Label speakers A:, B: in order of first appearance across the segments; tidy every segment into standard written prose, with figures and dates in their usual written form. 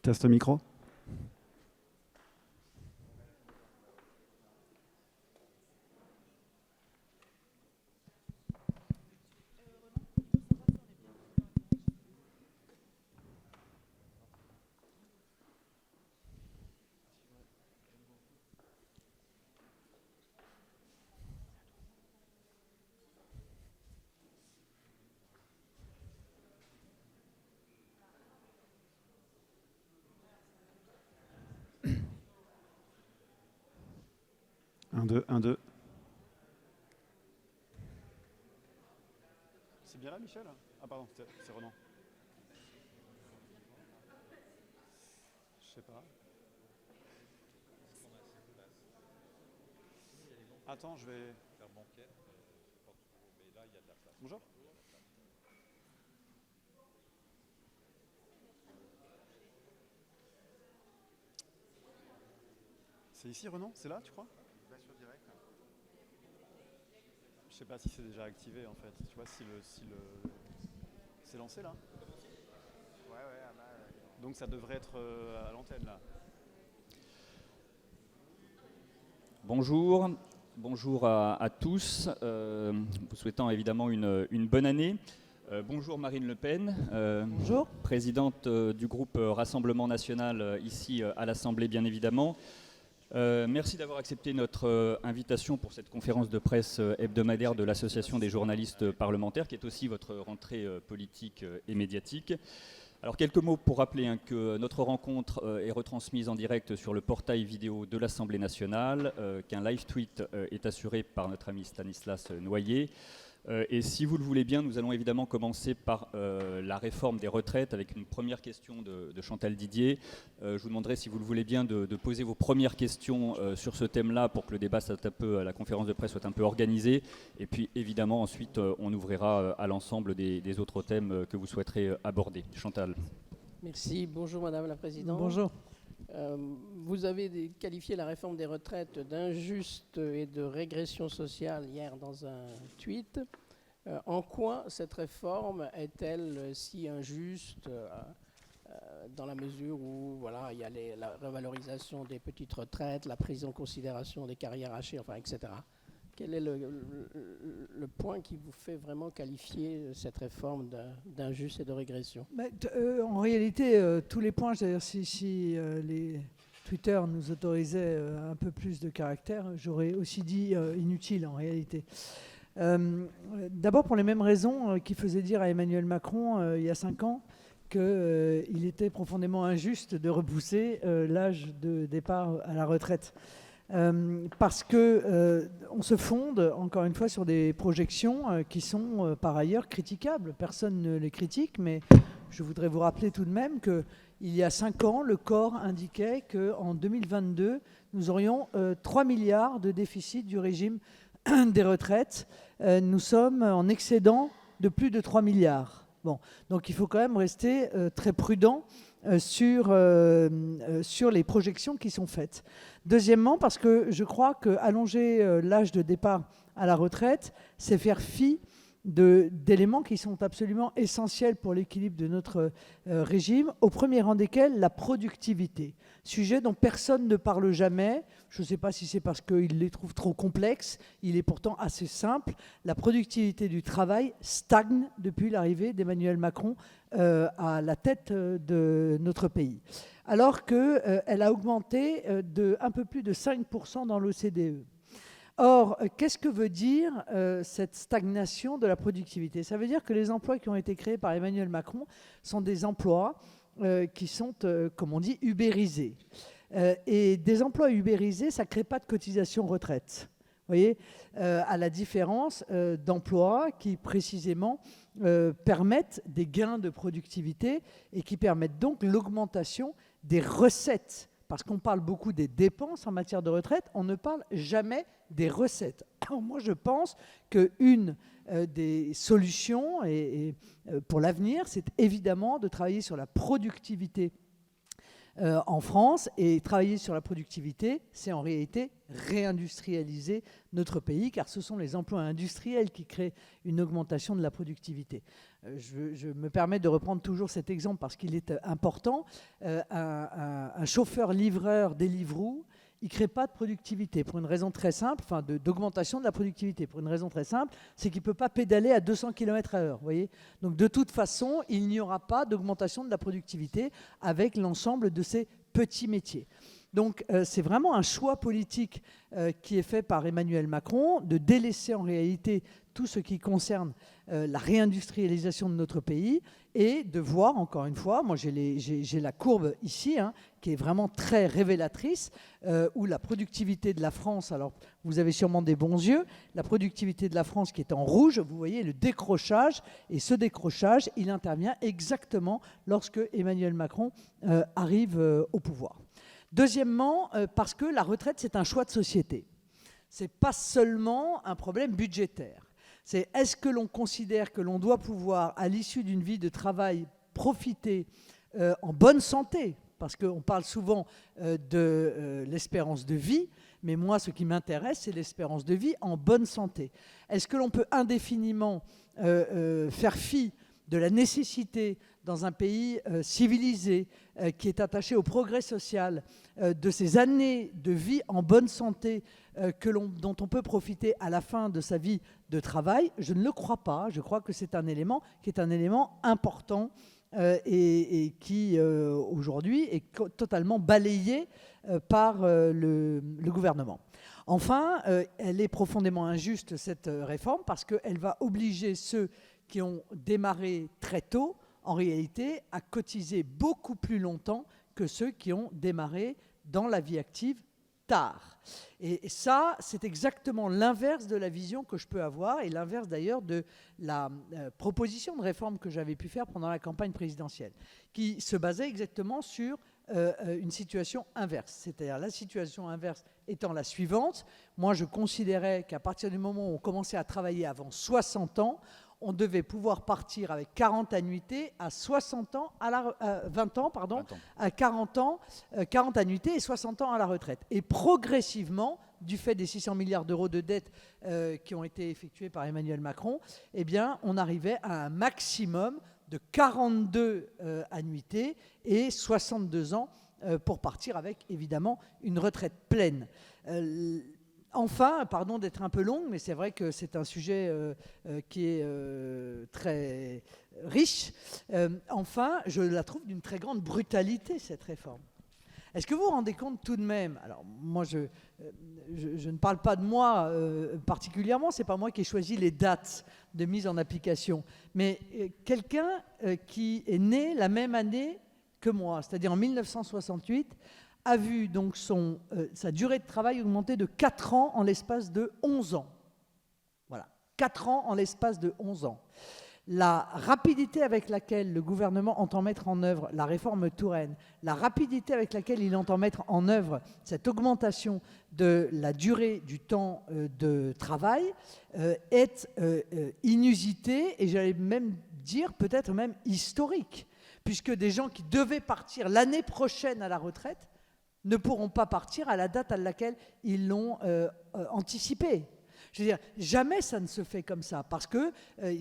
A: Test micro. Un, deux, un, deux. C'est bien là, Michel? Ah pardon, c'est Renan. Je sais pas. Attends, je vais... Bonjour. C'est ici, Renan? C'est là, tu crois? Je sais pas si c'est déjà activé en fait. Tu vois si le... C'est lancé là? Ouais, là. Donc ça devrait être à l'antenne là.
B: Bonjour, bonjour à tous. Vous souhaitant évidemment une bonne année. Bonjour Marine Le Pen,
C: Bonjour.
B: présidente du groupe Rassemblement National ici à l'Assemblée bien évidemment. Merci d'avoir accepté notre invitation pour cette conférence de presse hebdomadaire de l'Association des journalistes parlementaires, qui est aussi votre rentrée politique et médiatique. Alors quelques mots pour rappeler que notre rencontre est retransmise en direct sur le portail vidéo de l'Assemblée nationale, qu'un live tweet est assuré par notre ami Stanislas Noyer. Et si vous le voulez bien, nous allons évidemment commencer par la réforme des retraites avec une première question de Chantal Didier. Je vous demanderai, si vous le voulez bien, de poser vos premières questions sur ce thème-là pour que le débat soit un peu, la conférence de presse soit un peu organisée. Et puis évidemment, ensuite, on ouvrira à l'ensemble des autres thèmes que vous souhaiterez aborder. Chantal.
C: Merci. Bonjour Madame la Présidente.
D: Bonjour.
C: Vous avez qualifié la réforme des retraites d'injuste et de régression sociale hier dans un tweet. En quoi cette réforme est-elle si injuste dans la mesure où voilà, il y a la revalorisation des petites retraites, la prise en considération des carrières hachées, enfin, etc. Quel est le point qui vous fait vraiment qualifier cette réforme d'injuste et de régression?
D: En réalité, tous les points, c'est-à-dire si les Twitter nous autorisaient un peu plus de caractère, j'aurais aussi dit inutile en réalité. D'abord pour les mêmes raisons qui faisaient dire à Emmanuel Macron il y a 5 ans qu'il était profondément injuste de repousser l'âge de départ à la retraite. Parce qu'on se fonde, encore une fois, sur des projections qui sont par ailleurs critiquables. Personne ne les critique, mais je voudrais vous rappeler tout de même qu'il y a 5 ans, le corps indiquait qu'en 2022, nous aurions 3 milliards de déficit du régime des retraites. Nous sommes en excédent de plus de 3 milliards. Bon, donc il faut quand même rester très prudent sur les projections qui sont faites. Deuxièmement, parce que je crois qu'allonger l'âge de départ à la retraite, c'est faire fi d'éléments qui sont absolument essentiels pour l'équilibre de notre régime, au premier rang desquels la productivité. Sujet dont personne ne parle jamais. Je ne sais pas si c'est parce qu'il les trouve trop complexes. Il est pourtant assez simple. La productivité du travail stagne depuis l'arrivée d'Emmanuel Macron à la tête de notre pays. Alors qu'elle a augmenté de un peu plus de 5% dans l'OCDE. Or, qu'est-ce que veut dire cette stagnation de la productivité? Ça veut dire que les emplois qui ont été créés par Emmanuel Macron sont des emplois qui sont, comme on dit, ubérisés. Et des emplois ubérisés, ça ne crée pas de cotisation retraite. Vous voyez, à la différence d'emplois qui, précisément, permettent des gains de productivité et qui permettent donc l'augmentation des recettes. Parce qu'on parle beaucoup des dépenses en matière de retraite, on ne parle jamais des recettes. Alors moi, je pense qu'une des solutions pour l'avenir, c'est évidemment de travailler sur la productivité en France, et travailler sur la productivité, c'est en réalité réindustrialiser notre pays, car ce sont les emplois industriels qui créent une augmentation de la productivité. Je me permets de reprendre toujours cet exemple parce qu'il est important. Un chauffeur-livreur Deliveroo, il ne crée pas de productivité pour une raison très simple, enfin d'augmentation de la productivité pour une raison très simple, c'est qu'il ne peut pas pédaler à 200 km/h. Voyez, donc de toute façon, il n'y aura pas d'augmentation de la productivité avec l'ensemble de ces petits métiers. Donc c'est vraiment un choix politique qui est fait par Emmanuel Macron de délaisser en réalité tout ce qui concerne la réindustrialisation de notre pays et de voir, encore une fois, moi j'ai la courbe ici, hein, qui est vraiment très révélatrice, où la productivité de la France, alors vous avez sûrement des bons yeux, la productivité de la France qui est en rouge, vous voyez le décrochage, et ce décrochage, il intervient exactement lorsque Emmanuel Macron arrive au pouvoir. Deuxièmement, parce que la retraite, c'est un choix de société. Ce n'est pas seulement un problème budgétaire. C'est est-ce que l'on considère que l'on doit pouvoir, à l'issue d'une vie de travail, profiter en bonne santé, parce qu'on parle souvent de l'espérance de vie, mais moi, ce qui m'intéresse, c'est l'espérance de vie en bonne santé. Est-ce que l'on peut indéfiniment faire fi de la nécessité dans un pays civilisé qui est attaché au progrès social, de ces années de vie en bonne santé dont on peut profiter à la fin de sa vie de travail? Je ne le crois pas. Je crois que c'est un élément qui est un élément important et qui aujourd'hui est totalement balayé par le gouvernement. Enfin, elle est profondément injuste, cette réforme, parce qu'elle va obliger ceux qui ont démarré très tôt, en réalité, à cotiser beaucoup plus longtemps que ceux qui ont démarré dans la vie active tard. Et ça, c'est exactement l'inverse de la vision que je peux avoir, et l'inverse d'ailleurs de la proposition de réforme que j'avais pu faire pendant la campagne présidentielle, qui se basait exactement sur une situation inverse. C'est-à-dire la situation inverse étant la suivante. Moi, je considérais qu'à partir du moment où on commençait à travailler avant 60 ans, on devait pouvoir partir avec 40 annuités à 60 ans, à 20 ans, à 40 ans, 40 annuités et 60 ans à la retraite. Et progressivement, du fait des 600 milliards d'euros de dettes qui ont été effectuées par Emmanuel Macron, eh bien, on arrivait à un maximum de 42 annuités et 62 ans pour partir avec, évidemment, une retraite pleine. Enfin, pardon d'être un peu longue, mais c'est vrai que c'est un sujet qui est très riche. Enfin, je la trouve d'une très grande brutalité, cette réforme. Est-ce que vous vous rendez compte tout de même, alors moi je ne parle pas de moi particulièrement, c'est pas moi qui ai choisi les dates de mise en application, mais quelqu'un qui est né la même année que moi, c'est-à-dire en 1968, a vu donc sa durée de travail augmenter de 4 ans en l'espace de 11 ans. Voilà, 4 ans en l'espace de 11 ans. La rapidité avec laquelle le gouvernement entend mettre en œuvre la réforme Touraine, la rapidité avec laquelle il entend mettre en œuvre cette augmentation de la durée du temps de travail est inusitée et j'allais même dire peut-être même historique, puisque des gens qui devaient partir l'année prochaine à la retraite ne pourront pas partir à la date à laquelle ils l'ont anticipé. Je veux dire, jamais ça ne se fait comme ça, parce qu'il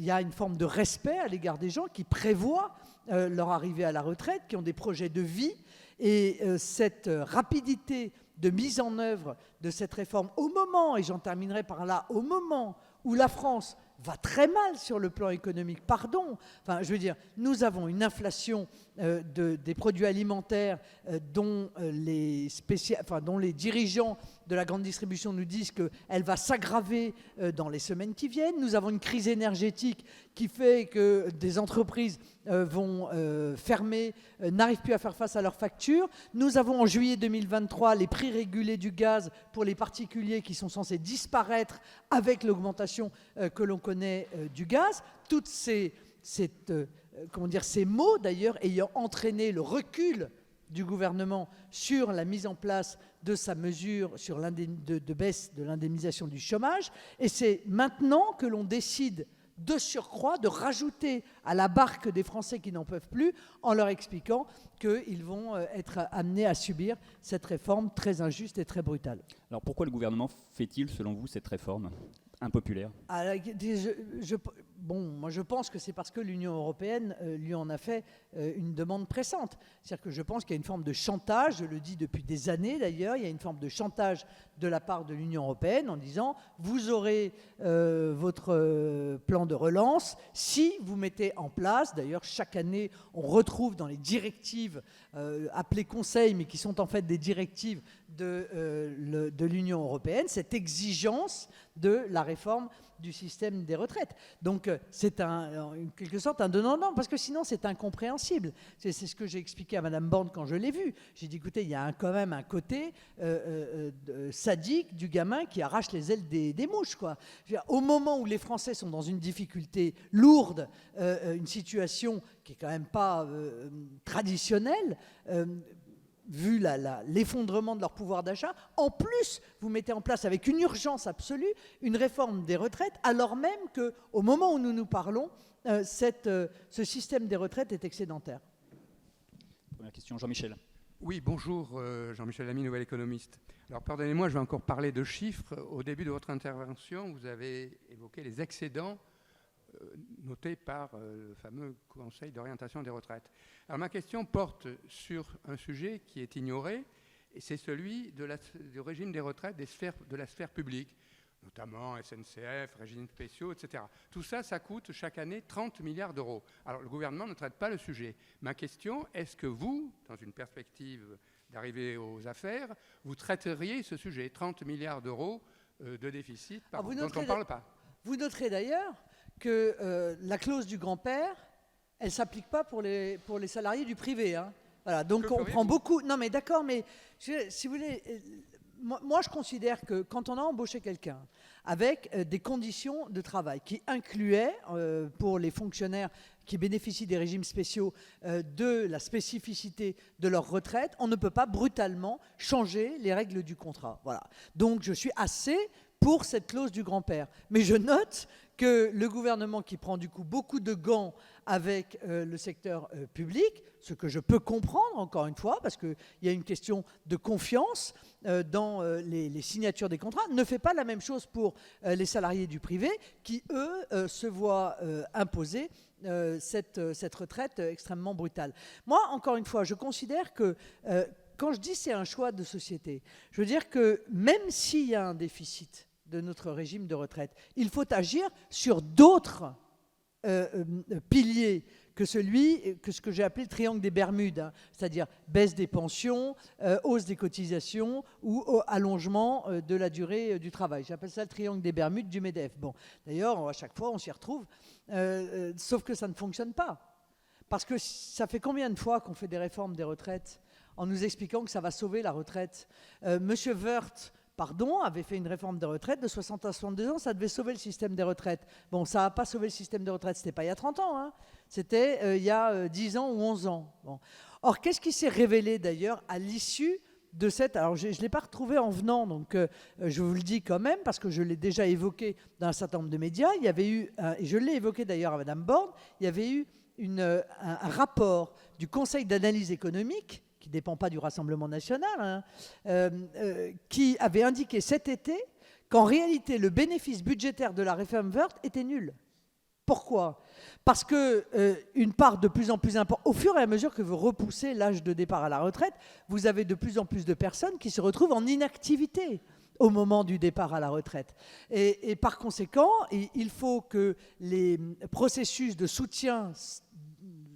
D: y a une forme de respect à l'égard des gens qui prévoient leur arrivée à la retraite, qui ont des projets de vie, et cette rapidité de mise en œuvre de cette réforme au moment, et j'en terminerai par là, au moment où la France va très mal sur le plan économique, pardon. Enfin, je veux dire, nous avons une inflation des produits alimentaires dont les dirigeants de la grande distribution nous disent qu'elle va s'aggraver dans les semaines qui viennent. Nous avons une crise énergétique qui fait que des entreprises vont fermer, n'arrivent plus à faire face à leurs factures. Nous avons en juillet 2023 les prix régulés du gaz pour les particuliers qui sont censés disparaître avec l'augmentation que l'on connaît du gaz. Toutes ces mots d'ailleurs ayant entraîné le recul du gouvernement sur la mise en place de sa mesure de baisse de l'indemnisation du chômage. Et c'est maintenant que l'on décide de surcroît de rajouter à la barque des Français qui n'en peuvent plus en leur expliquant qu'ils vont être amenés à subir cette réforme très injuste et très brutale.
B: Alors pourquoi le gouvernement fait-il, selon vous, cette réforme impopulaire?
D: Moi je pense que c'est parce que l'Union européenne lui en a fait une demande pressante. C'est-à-dire que je pense qu'il y a une forme de chantage, je le dis depuis des années d'ailleurs, il y a une forme de chantage de la part de l'Union européenne en disant vous aurez votre plan de relance si vous mettez en place, d'ailleurs chaque année on retrouve dans les directives appelées conseils mais qui sont en fait des directives de l'Union européenne, cette exigence de la réforme du système des retraites. Donc c'est en quelque sorte un donnant-donnant, parce que sinon c'est incompréhensible. C'est ce que j'ai expliqué à Madame Borne quand je l'ai vue. J'ai dit écoutez, il y a quand même un côté sadique du gamin qui arrache les ailes des mouches, quoi. Je veux dire, au moment où les Français sont dans une difficulté lourde, une situation qui est quand même pas traditionnelle, vu l'effondrement de leur pouvoir d'achat, en plus, vous mettez en place avec une urgence absolue une réforme des retraites, alors même qu'au moment où nous nous parlons, ce système des retraites est excédentaire.
B: Première question, Jean-Michel.
E: Oui, bonjour, Jean-Michel Lamy, Nouvel Économiste. Alors, pardonnez-moi, je vais encore parler de chiffres. Au début de votre intervention, vous avez évoqué les excédents notés par le fameux Conseil d'orientation des retraites. Alors ma question porte sur un sujet qui est ignoré, et c'est celui du régime des retraites de la sphère publique, notamment SNCF, régimes spéciaux, etc. Tout ça, ça coûte chaque année 30 milliards d'euros. Alors le gouvernement ne traite pas le sujet. Ma question, est-ce que vous, dans une perspective d'arriver aux affaires, vous traiteriez ce sujet, 30 milliards d'euros de déficit dont on ne parle pas?
D: Vous noterez d'ailleurs que la clause du grand-père, elle ne s'applique pas pour les salariés du privé. Hein. Voilà, donc on prend beaucoup... Non mais d'accord, mais si vous voulez... Moi, je considère que quand on a embauché quelqu'un avec des conditions de travail qui incluaient, pour les fonctionnaires qui bénéficient des régimes spéciaux, de la spécificité de leur retraite, on ne peut pas brutalement changer les règles du contrat. Voilà. Donc je suis assez pour cette clause du grand-père. Mais je note que le gouvernement qui prend du coup beaucoup de gants avec le secteur public, ce que je peux comprendre encore une fois, parce qu'il y a une question de confiance dans les signatures des contrats, ne fait pas la même chose pour les salariés du privé qui, eux, se voient imposer cette retraite extrêmement brutale. Moi, encore une fois, je considère que quand je dis c'est un choix de société, je veux dire que même s'il y a un déficit de notre régime de retraite, il faut agir sur d'autres piliers que ce que j'ai appelé le triangle des Bermudes, hein, c'est-à-dire baisse des pensions, hausse des cotisations ou allongement de la durée du travail. J'appelle ça le triangle des Bermudes du MEDEF. Bon, d'ailleurs, à chaque fois, on s'y retrouve, sauf que ça ne fonctionne pas. Parce que ça fait combien de fois qu'on fait des réformes des retraites en nous expliquant que ça va sauver la retraite? Monsieur Woerth, avait fait une réforme des retraites de 60 à 62 ans, ça devait sauver le système des retraites. Bon, ça n'a pas sauvé le système des retraites, c'était pas il y a 30 ans, hein. C'était il y a 10 ans ou 11 ans. Bon. Or, qu'est-ce qui s'est révélé d'ailleurs à l'issue de cette... Alors, je ne l'ai pas retrouvé en venant, donc je vous le dis quand même, parce que je l'ai déjà évoqué dans un certain nombre de médias. Il y avait eu, et je l'ai évoqué d'ailleurs à Madame Borne, il y avait eu un rapport du Conseil d'analyse économique, qui ne dépend pas du Rassemblement national, hein, qui avait indiqué cet été qu'en réalité, le bénéfice budgétaire de la réforme Woerth était nul. Pourquoi ? Parce qu'une part de plus en plus importante, au fur et à mesure que vous repoussez l'âge de départ à la retraite, vous avez de plus en plus de personnes qui se retrouvent en inactivité au moment du départ à la retraite. Et par conséquent, il faut que les processus de soutien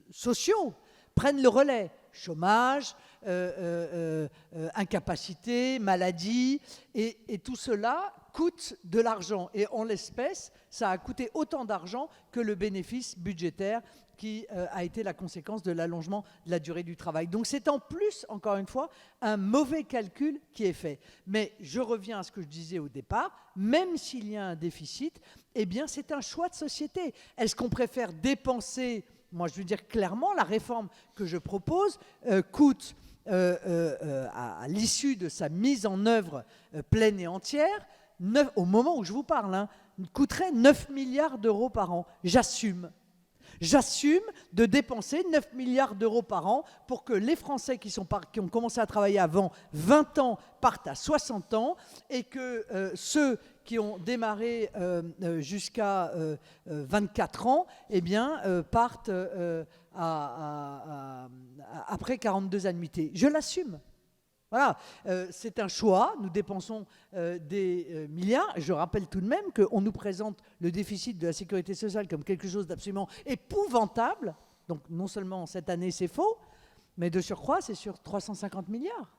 D: sociaux prennent le relais. Chômage, incapacité, maladie, et tout cela coûte de l'argent. Et en l'espèce, ça a coûté autant d'argent que le bénéfice budgétaire qui a été la conséquence de l'allongement de la durée du travail. Donc c'est en plus, encore une fois, un mauvais calcul qui est fait. Mais je reviens à ce que je disais au départ, même s'il y a un déficit, eh bien c'est un choix de société. Est-ce qu'on préfère dépenser... Moi, je veux dire clairement, la réforme que je propose coûte, à l'issue de sa mise en œuvre pleine et entière, au moment où je vous parle, hein, coûterait 9 milliards d'euros par an. J'assume. J'assume de dépenser 9 milliards d'euros par an pour que les Français qui ont commencé à travailler avant 20 ans partent à 60 ans et que ceux qui ont démarré jusqu'à 24 ans eh bien, partent après 42 annuités. Je l'assume. Voilà, c'est un choix, nous dépensons des milliards. Je rappelle tout de même qu'on nous présente le déficit de la sécurité sociale comme quelque chose d'absolument épouvantable. Donc non seulement cette année c'est faux, mais de surcroît c'est sur 350 milliards.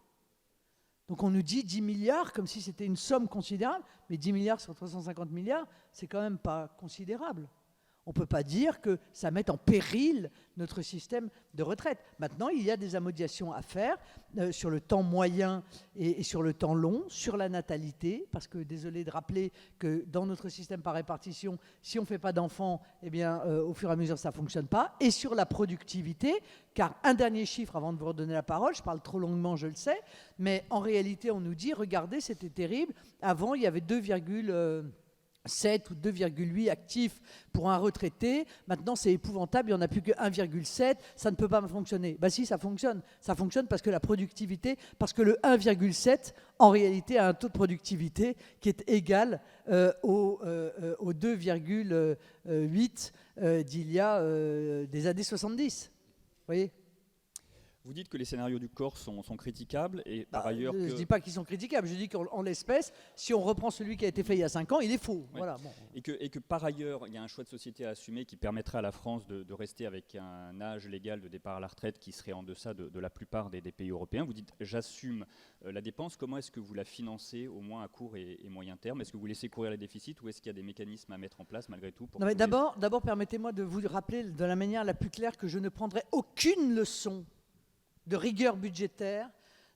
D: Donc on nous dit 10 milliards comme si c'était une somme considérable, mais 10 milliards sur 350 milliards, c'est quand même pas considérable. On ne peut pas dire que ça mette en péril notre système de retraite. Maintenant, il y a des amodiations à faire sur le temps moyen et sur le temps long, sur la natalité, parce que, désolé de rappeler que dans notre système par répartition, si on ne fait pas d'enfants, eh bien, au fur et à mesure, ça ne fonctionne pas, et sur la productivité, car un dernier chiffre avant de vous redonner la parole, je parle trop longuement, je le sais, mais en réalité, on nous dit, regardez, c'était terrible, avant, il y avait 2,7 ou 2,8 actifs pour un retraité. Maintenant, c'est épouvantable, il n'y en a plus que 1,7. Ça ne peut pas fonctionner. Ben si, ça fonctionne. Ça fonctionne parce que la productivité, parce que le 1,7, en réalité, a un taux de productivité qui est égal au 2,8 d'il y a des années 70. Vous voyez ?
B: Vous dites que les scénarios du corps sont critiquables et par ailleurs
D: je
B: que...
D: ne dis pas qu'ils sont critiquables, je dis qu'en l'espèce, si on reprend celui qui a été fait il y a 5 ans, il est faux.
B: Ouais.
D: Voilà, bon.
B: Et que par ailleurs, il y a un choix de société à assumer qui permettrait à la France de rester avec un âge légal de départ à la retraite qui serait en deçà de la plupart des pays européens. Vous dites « j'assume la dépense ». Comment est-ce que vous la financez, au moins à court et moyen terme? Est-ce que vous laissez courir les déficits ou est-ce qu'il y a des mécanismes à mettre en place malgré tout pour...
D: D'abord, permettez-moi de vous rappeler de la manière la plus claire que je ne prendrai aucune leçon de rigueur budgétaire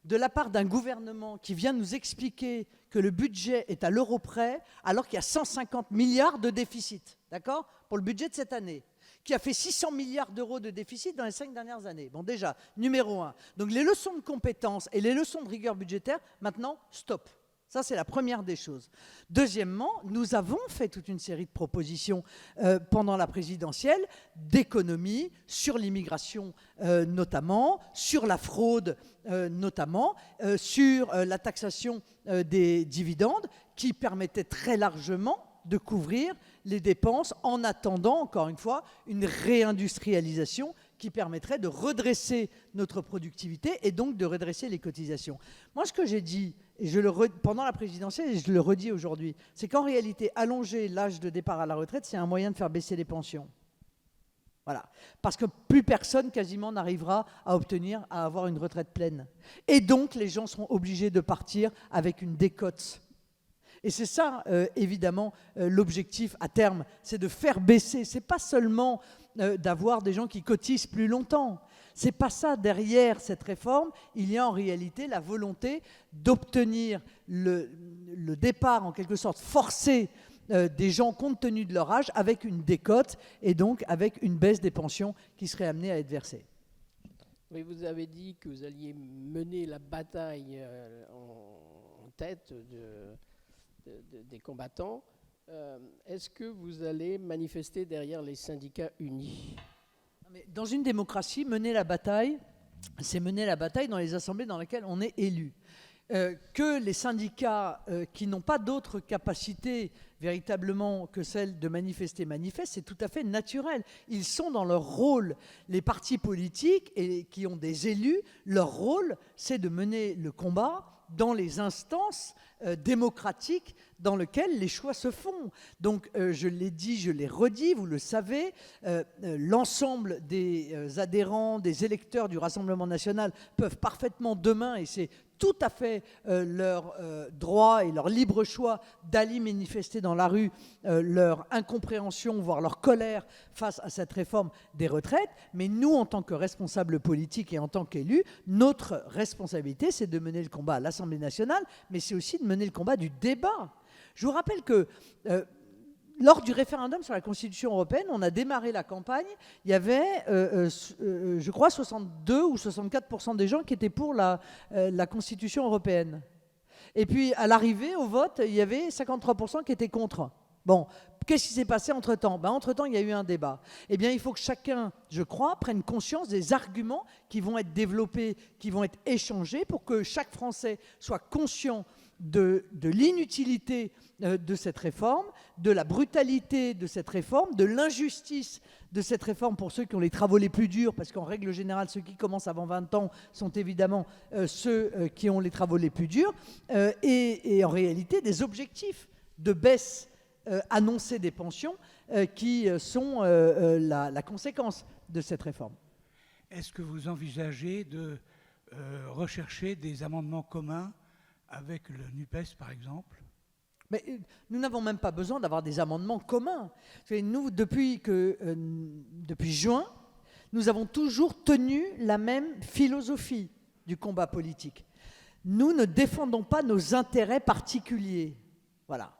D: de la part d'un gouvernement qui vient nous expliquer que le budget est à l'euro près alors qu'il y a 150 milliards de déficit, d'accord, pour le budget de cette année, qui a fait 600 milliards d'euros de déficit dans les 5 dernières années. Bon, déjà, numéro 1. Donc les leçons de compétences et les leçons de rigueur budgétaire, maintenant, stop. Ça, c'est la première des choses. Deuxièmement, nous avons fait toute une série de propositions pendant la présidentielle d'économie sur l'immigration notamment, sur la fraude notamment, sur la taxation des dividendes qui permettait très largement de couvrir les dépenses en attendant, encore une fois, une réindustrialisation qui permettrait de redresser notre productivité et donc de redresser les cotisations. Moi, ce que j'ai dit, et pendant la présidentielle, et je le redis aujourd'hui, c'est qu'en réalité, allonger l'âge de départ à la retraite, c'est un moyen de faire baisser les pensions. Voilà. Parce que plus personne quasiment n'arrivera à avoir une retraite pleine. Et donc, les gens seront obligés de partir avec une décote. Et c'est ça, évidemment, l'objectif à terme, c'est de faire baisser. C'est pas seulement d'avoir des gens qui cotisent plus longtemps. C'est pas ça. Derrière cette réforme, il y a en réalité la volonté d'obtenir le départ, en quelque sorte, forcé des gens compte tenu de leur âge, avec une décote et donc avec une baisse des pensions qui serait amenée à être versée.
C: Oui, vous avez dit que vous alliez mener la bataille en tête des combattants. Est-ce que vous allez manifester derrière les syndicats unis?
D: Mais dans une démocratie, mener la bataille, c'est mener la bataille dans les assemblées dans lesquelles on est élu. Que les syndicats qui n'ont pas d'autre capacité véritablement que celle de manifester manifestent, c'est tout à fait naturel. Ils sont dans leur rôle. Les partis politiques et qui ont des élus, leur rôle, c'est de mener le combat dans les instances démocratiques dans lesquelles les choix se font. Donc, je l'ai dit, je l'ai redit, vous le savez, l'ensemble des adhérents, des électeurs du Rassemblement national peuvent parfaitement demain, et c'est tout à fait leur droit et leur libre choix d'aller manifester dans la rue leur incompréhension, voire leur colère face à cette réforme des retraites. Mais nous, en tant que responsables politiques et en tant qu'élus, notre responsabilité, c'est de mener le combat à l'Assemblée nationale, mais c'est aussi de mener le combat du débat. Je vous rappelle que lors du référendum sur la Constitution européenne, on a démarré la campagne, il y avait, je crois, 62 ou 64% des gens qui étaient pour la Constitution européenne. Et puis, à l'arrivée, au vote, il y avait 53% qui étaient contre. Bon, qu'est-ce qui s'est passé entre-temps? Entre-temps, il y a eu un débat. Eh bien, il faut que chacun, je crois, prenne conscience des arguments qui vont être développés, qui vont être échangés pour que chaque Français soit conscient de l'inutilité de cette réforme, de la brutalité de cette réforme, de l'injustice de cette réforme pour ceux qui ont les travaux les plus durs, parce qu'en règle générale, ceux qui commencent avant 20 ans sont évidemment ceux qui ont les travaux les plus durs, et en réalité des objectifs de baisse annoncés des pensions qui sont la conséquence de cette réforme.
F: Est-ce que vous envisagez de rechercher des amendements communs avec le NUPES, par exemple?
D: Mais nous n'avons même pas besoin d'avoir des amendements communs. Nous, depuis juin, nous avons toujours tenu la même philosophie du combat politique. Nous ne défendons pas nos intérêts particuliers. Voilà.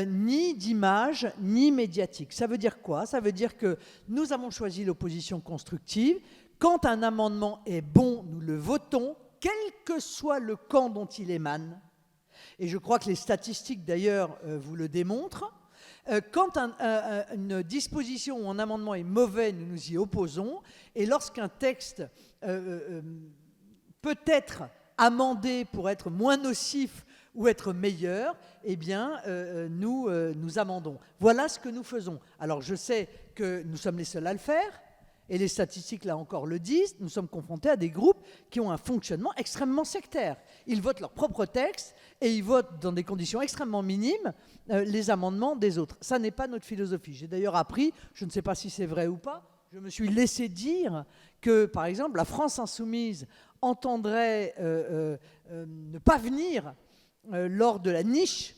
D: Ni d'image, ni médiatique. Ça veut dire quoi? Ça veut dire que nous avons choisi l'opposition constructive. Quand un amendement est bon, nous le votons, quel que soit le camp dont il émane. Et je crois que les statistiques, d'ailleurs, vous le démontrent. Quand une disposition ou un amendement est mauvais, nous nous y opposons. Et lorsqu'un texte peut être amendé pour être moins nocif ou être meilleur, eh bien, nous amendons. Voilà ce que nous faisons. Alors, je sais que nous sommes les seuls à le faire. Et les statistiques, là encore, le disent, nous sommes confrontés à des groupes qui ont un fonctionnement extrêmement sectaire. Ils votent leur propre texte et ils votent dans des conditions extrêmement minimes les amendements des autres. Ça n'est pas notre philosophie. J'ai d'ailleurs appris, je ne sais pas si c'est vrai ou pas, je me suis laissé dire que, par exemple, la France insoumise entendrait ne pas venir lors de la niche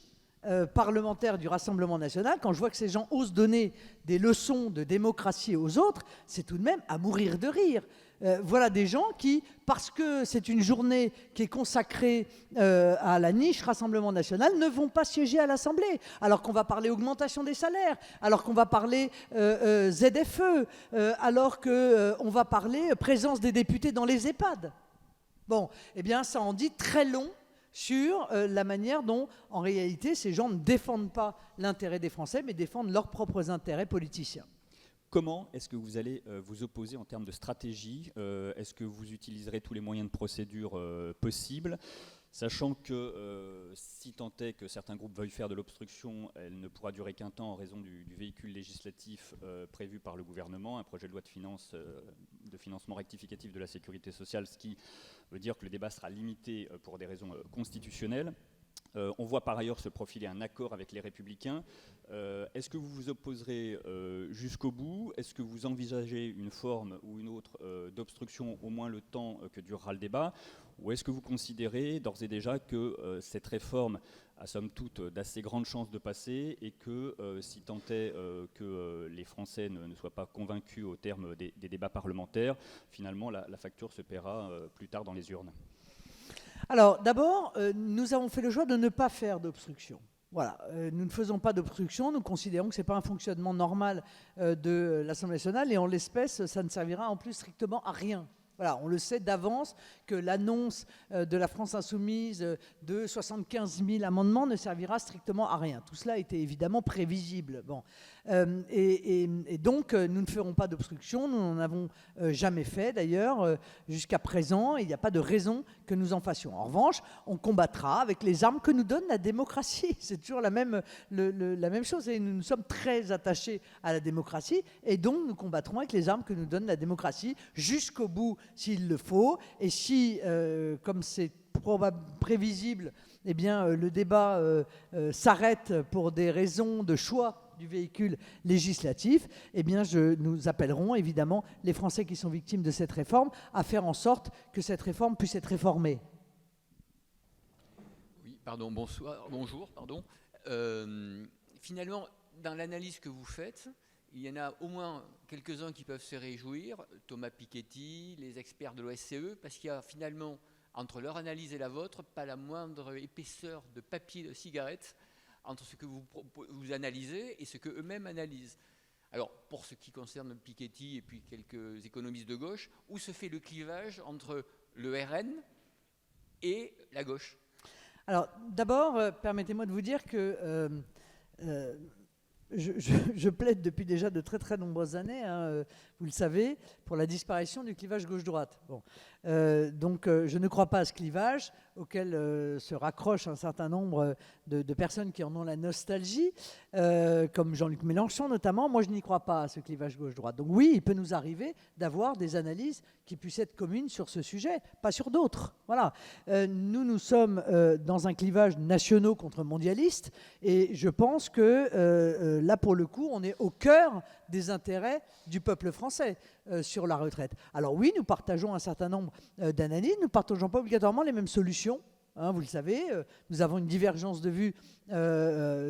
D: parlementaire du Rassemblement national. Quand je vois que ces gens osent donner des leçons de démocratie aux autres, c'est tout de même à mourir de rire. Voilà des gens qui, parce que c'est une journée qui est consacrée à la niche Rassemblement national, ne vont pas siéger à l'Assemblée, alors qu'on va parler augmentation des salaires, alors qu'on va parler ZFE, alors qu'on va parler présence des députés dans les EHPAD. Bon, eh bien, ça en dit très long sur la manière dont, en réalité, ces gens ne défendent pas l'intérêt des Français, mais défendent leurs propres intérêts politiciens.
B: Comment est-ce que vous allez vous opposer en termes de stratégie? Est-ce que vous utiliserez tous les moyens de procédure possibles, sachant que si tant est que certains groupes veuillent faire de l'obstruction, elle ne pourra durer qu'un temps en raison du véhicule législatif prévu par le gouvernement, un projet de loi de financement rectificatif de la sécurité sociale, ce qui veut dire que le débat sera limité pour des raisons constitutionnelles. On voit par ailleurs se profiler un accord avec les Républicains. Est-ce que vous vous opposerez jusqu'au bout? Est-ce que vous envisagez une forme ou une autre d'obstruction au moins le temps que durera le débat? Ou est-ce que vous considérez d'ores et déjà que cette réforme a somme toute d'assez grandes chances de passer et que si tant est que les Français ne soient pas convaincus au terme des débats parlementaires, finalement la facture se paiera plus tard dans les urnes?
D: Alors, d'abord, nous avons fait le choix de ne pas faire d'obstruction. Voilà, nous ne faisons pas d'obstruction, nous considérons que ce n'est pas un fonctionnement normal de l'Assemblée nationale et en l'espèce, ça ne servira en plus strictement à rien. Voilà, on le sait d'avance que l'annonce de la France insoumise de 75 000 amendements ne servira strictement à rien. Tout cela était évidemment prévisible. Bon. Et donc, nous ne ferons pas d'obstruction. Nous n'en avons jamais fait, d'ailleurs, jusqu'à présent. Il n'y a pas de raison que nous en fassions. En revanche, on combattra avec les armes que nous donne la démocratie. C'est toujours la même chose. Et nous sommes très attachés à la démocratie. Et donc, nous combattrons avec les armes que nous donne la démocratie jusqu'au bout, s'il le faut. Et si, comme c'est prévisible, eh bien, le débat s'arrête pour des raisons de choix du véhicule législatif, eh bien, nous appellerons évidemment les Français qui sont victimes de cette réforme à faire en sorte que cette réforme puisse être réformée.
G: Oui, pardon, bonjour. Finalement, dans l'analyse que vous faites, il y en a au moins quelques-uns qui peuvent se réjouir, Thomas Piketty, les experts de l'OSCE, parce qu'il y a finalement, entre leur analyse et la vôtre, pas la moindre épaisseur de papier de cigarette entre ce que vous analysez et ce qu'eux-mêmes analysent. Alors, pour ce qui concerne Piketty et puis quelques économistes de gauche, où se fait le clivage entre le RN et la gauche?
D: Alors, d'abord, permettez-moi de vous dire que je plaide depuis déjà de très très nombreuses années, hein, vous le savez, pour la disparition du clivage gauche-droite. Bon. Donc je ne crois pas à ce clivage auquel se raccrochent un certain nombre de personnes qui en ont la nostalgie, comme Jean-Luc Mélenchon notamment. Moi, je n'y crois pas à ce clivage gauche-droite. Donc oui, il peut nous arriver d'avoir des analyses qui puissent être communes sur ce sujet, pas sur d'autres. Voilà. Nous sommes dans un clivage nationaux contre mondialistes, et je pense que là, pour le coup, on est au cœur des intérêts du peuple français sur la retraite. Alors oui, nous partageons un certain nombre d'analyses, nous ne partageons pas obligatoirement les mêmes solutions. Hein, vous le savez, nous avons une divergence de vue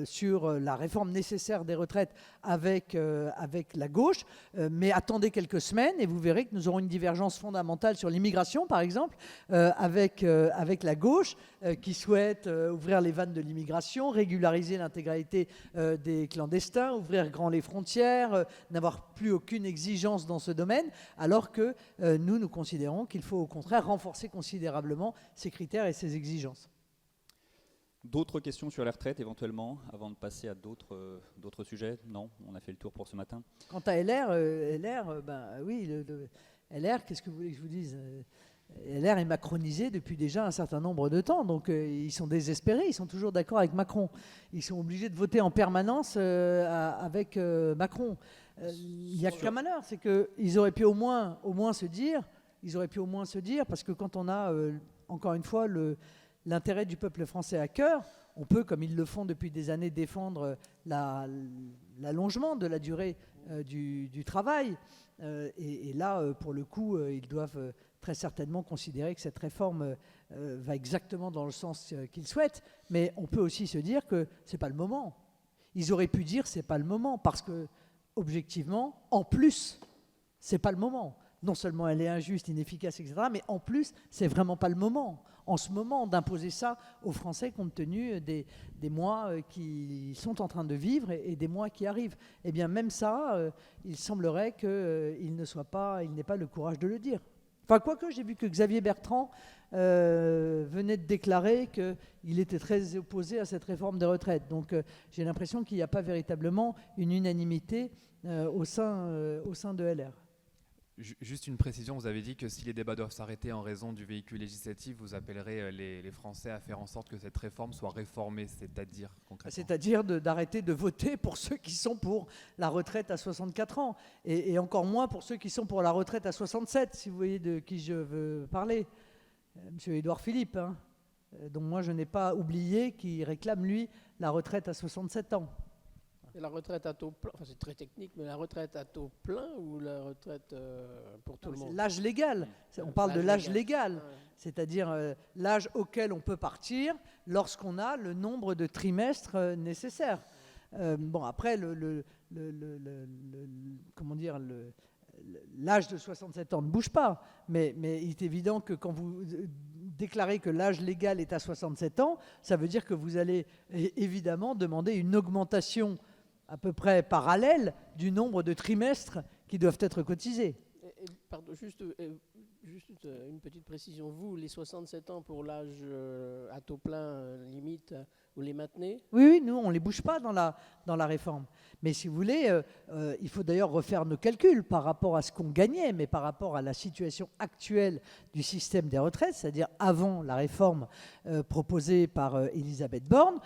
D: sur la réforme nécessaire des retraites avec la gauche, mais attendez quelques semaines et vous verrez que nous aurons une divergence fondamentale sur l'immigration, par exemple, avec la gauche qui souhaite ouvrir les vannes de l'immigration, régulariser l'intégralité des clandestins, ouvrir grand les frontières, n'avoir plus aucune exigence dans ce domaine, alors que nous considérons qu'il faut au contraire renforcer considérablement ces critères et ces exigences.
B: D'autres questions sur les retraites éventuellement, avant de passer à d'autres sujets? Non, on a fait le tour pour ce matin.
D: Quant à LR, oui, LR, qu'est-ce que vous voulez que je vous dise? LR est macronisé depuis déjà un certain nombre de temps, donc ils sont désespérés, ils sont toujours d'accord avec Macron. Ils sont obligés de voter en permanence avec Macron. Il n'y a qu'un malheur, c'est qu'ils auraient pu au moins se dire, parce que quand on a, encore une fois, l'intérêt du peuple français à cœur, on peut, comme ils le font depuis des années, défendre l'allongement de la durée du travail. Et là, pour le coup, ils doivent très certainement considérer que cette réforme va exactement dans le sens qu'ils souhaitent. Mais on peut aussi se dire que ce n'est pas le moment. Ils auraient pu dire que ce n'est pas le moment, parce que, objectivement, en plus, ce n'est pas le moment. Non seulement elle est injuste, inefficace, etc., mais en plus, c'est vraiment pas le moment, en ce moment, d'imposer ça aux Français compte tenu des mois qui sont en train de vivre et des mois qui arrivent. Eh bien, même ça, il semblerait qu'il n'ait pas le courage de le dire. Enfin, quoique, j'ai vu que Xavier Bertrand venait de déclarer qu'il était très opposé à cette réforme des retraites. Donc, j'ai l'impression qu'il n'y a pas véritablement une unanimité au sein de LR.
H: Juste une précision, vous avez dit que si les débats doivent s'arrêter en raison du véhicule législatif, vous appellerez les Français à faire en sorte que cette réforme soit réformée, c'est-à-dire concrètement?
D: C'est-à-dire d'arrêter de voter pour ceux qui sont pour la retraite à 64 ans, et encore moins pour ceux qui sont pour la retraite à 67, si vous voyez de qui je veux parler. Monsieur Édouard Philippe, hein, dont moi je n'ai pas oublié qu'il réclame, lui, la retraite à 67 ans.
C: Et la retraite à taux plein, enfin c'est très technique, mais la retraite à taux plein ou la retraite pour tout le monde?
D: L'âge légal, on parle de l'âge légal, c'est-à-dire l'âge auquel on peut partir lorsqu'on a le nombre de trimestres nécessaires. Bon, après, l'âge de 67 ans ne bouge pas, mais il est évident que quand vous déclarez que l'âge légal est à 67 ans, ça veut dire que vous allez évidemment demander une augmentation à peu près parallèle du nombre de trimestres qui doivent être cotisés.
C: Pardon, juste une petite précision. Vous, les 67 ans pour l'âge à taux plein limite, vous les maintenez?
D: Oui, nous, on ne les bouge pas dans la réforme. Mais si vous voulez, il faut d'ailleurs refaire nos calculs par rapport à ce qu'on gagnait, mais par rapport à la situation actuelle du système des retraites, c'est-à-dire avant la réforme proposée par Elisabeth Borne.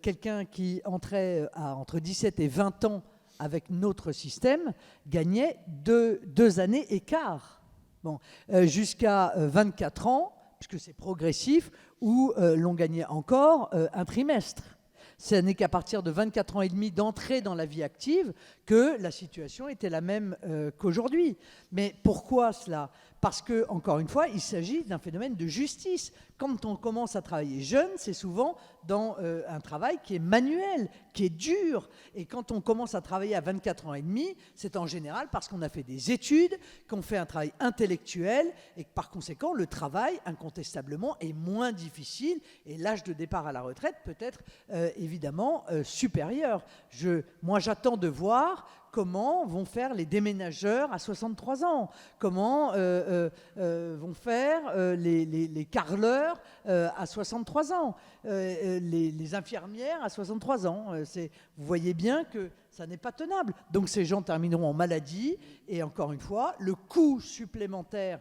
D: Quelqu'un qui entrait entre 17 et 20 ans avec notre système gagnait deux années et quart. Bon, jusqu'à 24 ans, puisque c'est progressif, où l'on gagnait encore un trimestre. Ce n'est qu'à partir de 24 ans et demi d'entrée dans la vie active que la situation était la même qu'aujourd'hui. Mais pourquoi cela? Parce que, encore une fois, il s'agit d'un phénomène de justice. Quand on commence à travailler jeune, c'est souvent dans un travail qui est manuel, qui est dur. Et quand on commence à travailler à 24 ans et demi, c'est en général parce qu'on a fait des études, qu'on fait un travail intellectuel, et que par conséquent, le travail, incontestablement, est moins difficile. Et l'âge de départ à la retraite peut être évidemment supérieur. Moi, j'attends de voir comment vont faire les déménageurs à 63 ans, comment vont faire les carreleurs à 63 ans, les infirmières à 63 ans. Vous voyez bien que ça n'est pas tenable. Donc ces gens termineront en maladie, et encore une fois, le coût supplémentaire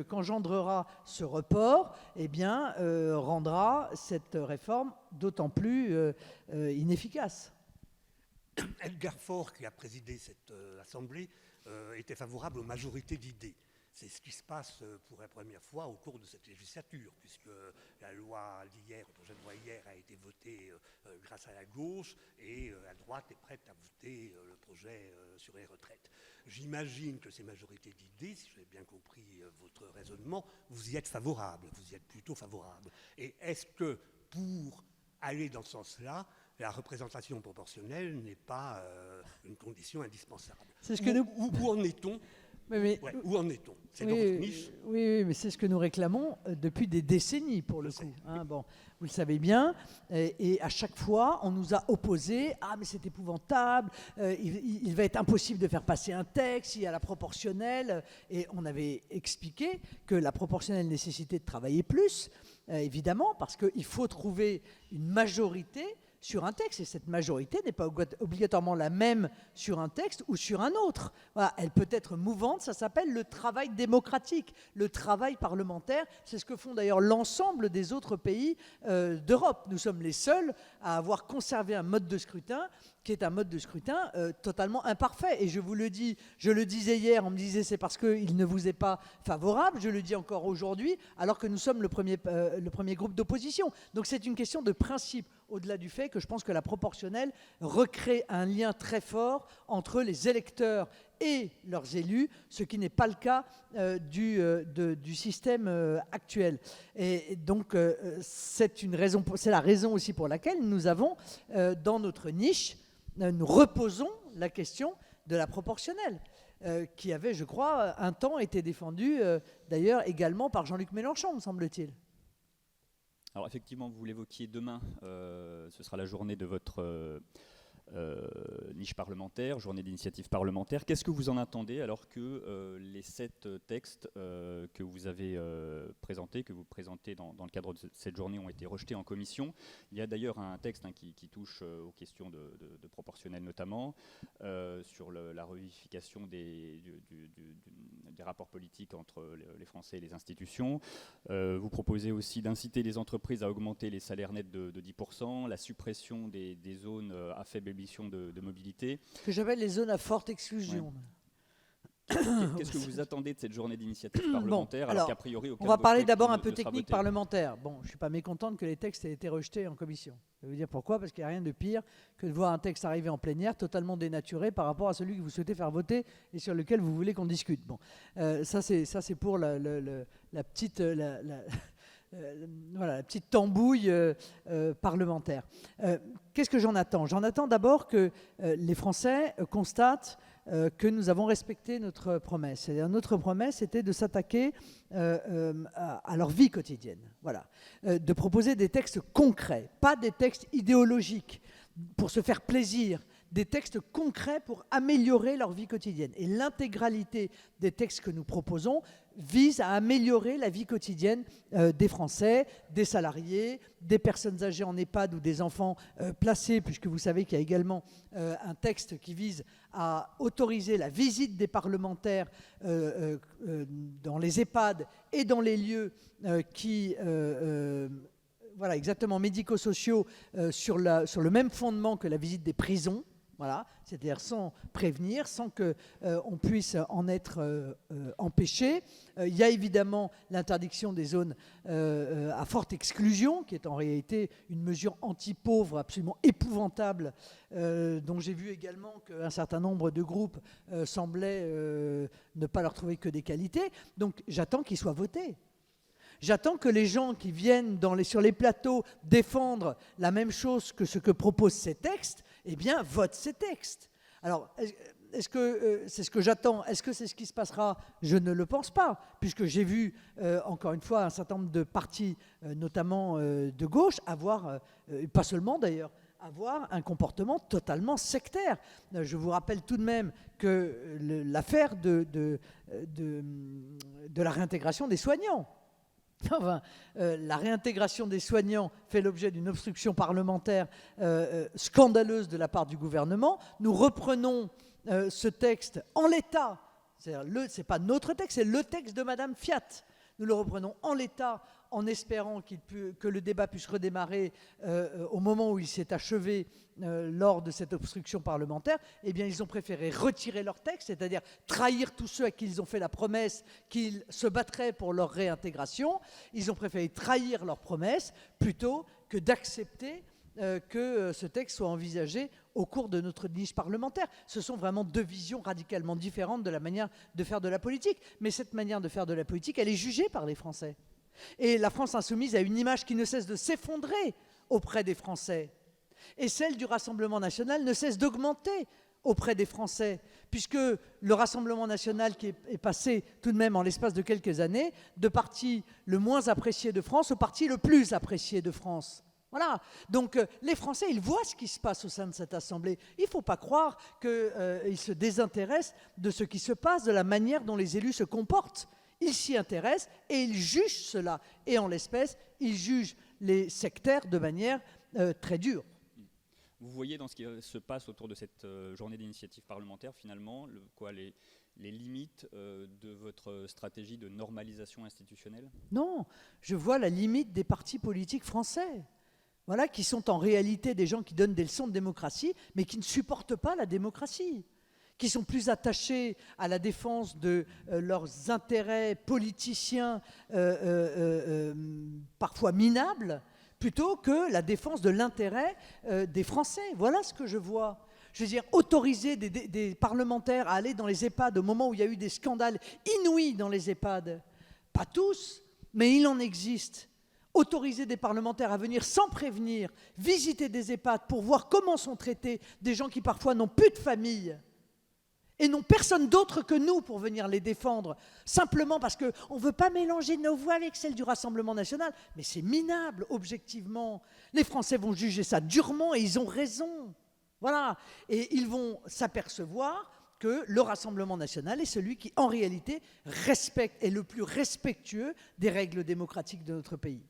D: qu'engendrera ce report, eh bien, rendra cette réforme d'autant plus inefficace.
I: Edgar Faure, qui a présidé cette assemblée, était favorable aux majorités d'idées. C'est ce qui se passe pour la première fois au cours de cette législature, puisque la loi d'hier, le projet de loi hier, a été voté grâce à la gauche, et la droite est prête à voter le projet sur les retraites. J'imagine que ces majorités d'idées, si j'ai bien compris votre raisonnement, vous y êtes favorable, vous y êtes plutôt favorable. Et est-ce que pour aller dans ce sens-là, la représentation proportionnelle n'est pas une condition indispensable?
D: C'est ce que
I: où en est-on? Où en est-on? C'est dans votre niche?
D: Oui, mais c'est ce que nous réclamons depuis des décennies, pour le coup. Bon, vous le savez bien. Et à chaque fois, on nous a opposé. Ah, mais c'est épouvantable. Il va être impossible de faire passer un texte. Il y a la proportionnelle. Et on avait expliqué que la proportionnelle nécessitait de travailler plus, évidemment, parce qu'il faut trouver une majorité sur un texte, et cette majorité n'est pas obligatoirement la même sur un texte ou sur un autre. Voilà, elle peut être mouvante, ça s'appelle le travail démocratique, le travail parlementaire. C'est ce que font d'ailleurs l'ensemble des autres pays d'Europe. Nous sommes les seuls à avoir conservé un mode de scrutin qui est un mode de scrutin totalement imparfait. Et je vous le dis, je le disais hier, on me disait c'est parce qu'il ne vous est pas favorable, je le dis encore aujourd'hui, alors que nous sommes le premier groupe d'opposition. Donc c'est une question de principe, au-delà du fait que je pense que la proportionnelle recrée un lien très fort entre les électeurs et leurs élus, ce qui n'est pas le cas du système actuel. Et donc c'est la raison aussi pour laquelle nous avons dans notre niche, nous reposons la question de la proportionnelle, qui avait, je crois, un temps été défendue d'ailleurs également par Jean-Luc Mélenchon, me semble-t-il.
B: Alors effectivement, vous l'évoquiez, demain, ce sera la journée de votre niche parlementaire, journée d'initiative parlementaire. Qu'est-ce que vous en attendez alors que les 7 textes que vous avez présentés, que vous présentez dans le cadre de cette journée ont été rejetés en commission? Il y a d'ailleurs un texte qui touche aux questions de proportionnel notamment, sur la revivification des rapports politiques entre les Français et les institutions. Vous proposez aussi d'inciter les entreprises à augmenter les salaires nets de 10%, la suppression des zones à faible émission de mobilité.
D: Ce que j'appelle les zones à forte exclusion.
B: Ouais. Qu'est-ce que vous attendez de cette journée d'initiative parlementaire, alors qu'a priori
D: on va parler d'abord un peu technique parlementaire. Bon, je ne suis pas mécontente que les textes aient été rejetés en commission. Je vais vous dire pourquoi, parce qu'il n'y a rien de pire que de voir un texte arriver en plénière totalement dénaturé par rapport à celui que vous souhaitez faire voter et sur lequel vous voulez qu'on discute. Bon, ça c'est pour la petite... voilà, la petite tambouille parlementaire. Qu'est-ce que j'en attends? J'en attends d'abord que les Français constatent que nous avons respecté notre promesse. C'est-à-dire, notre promesse était de s'attaquer à leur vie quotidienne. Voilà. De proposer des textes concrets, pas des textes idéologiques pour se faire plaisir, des textes concrets pour améliorer leur vie quotidienne. Et l'intégralité des textes que nous proposons vise à améliorer la vie quotidienne des Français, des salariés, des personnes âgées en EHPAD ou des enfants placés, puisque vous savez qu'il y a également un texte qui vise à autoriser la visite des parlementaires dans les EHPAD et dans les lieux voilà, exactement, médico-sociaux sur le même fondement que la visite des prisons. Voilà, c'est-à-dire sans prévenir, sans qu'on puisse en être empêché. Il y a évidemment l'interdiction des zones à forte exclusion, qui est en réalité une mesure anti-pauvre absolument épouvantable, dont j'ai vu également qu'un certain nombre de groupes semblaient ne pas leur trouver que des qualités. Donc j'attends qu'il soit voté. J'attends que les gens qui viennent sur les plateaux défendre la même chose que ce que proposent ces textes, eh bien, votent ces textes. Alors, est-ce que c'est ce que j'attends? Est-ce que c'est ce qui se passera? Je ne le pense pas, puisque j'ai vu, encore une fois, un certain nombre de partis, notamment de gauche, pas seulement d'ailleurs, avoir un comportement totalement sectaire. Je vous rappelle tout de même que l'affaire de la réintégration des soignants. Enfin, la réintégration des soignants fait l'objet d'une obstruction parlementaire scandaleuse de la part du gouvernement. Nous reprenons ce texte en l'état. Ce n'est pas notre texte, c'est le texte de Madame Fiat. Nous le reprenons en l'état en espérant que le débat puisse redémarrer au moment où il s'est achevé lors de cette obstruction parlementaire. Eh bien, ils ont préféré retirer leur texte, c'est-à-dire trahir tous ceux à qui ils ont fait la promesse qu'ils se battraient pour leur réintégration. Ils ont préféré trahir leur promesse plutôt que d'accepter que ce texte soit envisagé au cours de notre niche parlementaire. Ce sont vraiment deux visions radicalement différentes de la manière de faire de la politique. Mais cette manière de faire de la politique, elle est jugée par les Français. Et la France insoumise a une image qui ne cesse de s'effondrer auprès des Français. Et celle du Rassemblement national ne cesse d'augmenter auprès des Français, puisque le Rassemblement national qui est passé tout de même en l'espace de quelques années, de parti le moins apprécié de France au parti le plus apprécié de France. Voilà. Donc les Français, ils voient ce qui se passe au sein de cette Assemblée. Il ne faut pas croire qu'ils se désintéressent de ce qui se passe, de la manière dont les élus se comportent. Ils s'y intéressent et ils jugent cela. Et en l'espèce, ils jugent les sectaires de manière très dure.
B: Vous voyez dans ce qui se passe autour de cette journée d'initiative parlementaire, finalement, les limites de votre stratégie de normalisation institutionnelle ?
D: Non, je vois la limite des partis politiques français. Voilà, qui sont en réalité des gens qui donnent des leçons de démocratie, mais qui ne supportent pas la démocratie, qui sont plus attachés à la défense de leurs intérêts politiciens parfois minables, plutôt que la défense de l'intérêt des Français. Voilà ce que je vois. Je veux dire, autoriser des parlementaires à aller dans les EHPAD au moment où il y a eu des scandales inouïs dans les EHPAD, pas tous, mais il en existe. Autoriser des parlementaires à venir sans prévenir, visiter des EHPAD pour voir comment sont traités des gens qui parfois n'ont plus de famille et n'ont personne d'autre que nous pour venir les défendre, simplement parce qu'on ne veut pas mélanger nos voix avec celles du Rassemblement national. Mais c'est minable, objectivement. Les Français vont juger ça durement et ils ont raison. Voilà. Et ils vont s'apercevoir que le Rassemblement national est celui qui, en réalité, est le plus respectueux des règles démocratiques de notre pays.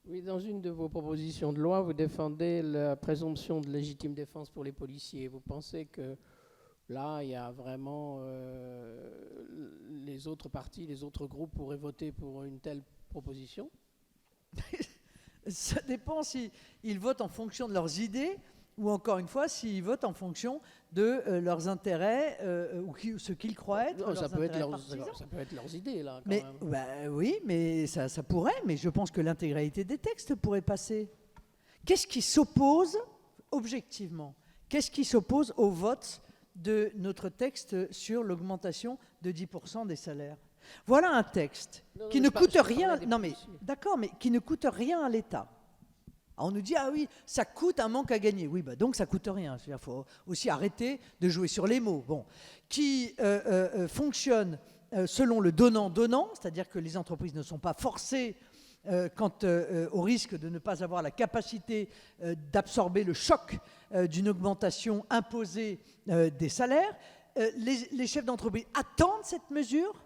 C: Oui, dans une de vos propositions de loi, vous défendez la présomption de légitime défense pour les policiers. Vous pensez que là, il y a vraiment les autres partis, les autres groupes pourraient voter pour une telle proposition ?
D: Ça dépend s'ils votent en fonction de leurs idées ou encore une fois s'ils votent en fonction de leurs intérêts ou ce qu'ils croient être leurs intérêts partisans.
C: Ça peut être leurs idées, là, quand
D: mais,
C: même.
D: Oui, mais ça pourrait, mais je pense que l'intégralité des textes pourrait passer. Qu'est-ce qui s'oppose, objectivement, qu'est-ce qui s'oppose au vote de notre texte sur l'augmentation de 10% des salaires ? Voilà un texte qui ne coûte rien. Non mais d'accord, mais qui ne coûte rien à l'État. Alors on nous dit ah oui, ça coûte un manque à gagner. Oui, bah donc ça coûte rien. Il faut aussi arrêter de jouer sur les mots. Bon, qui fonctionne selon le donnant-donnant, c'est-à-dire que les entreprises ne sont pas forcées quant au risque de ne pas avoir la capacité d'absorber le choc d'une augmentation imposée des salaires. Les chefs d'entreprise attendent cette mesure.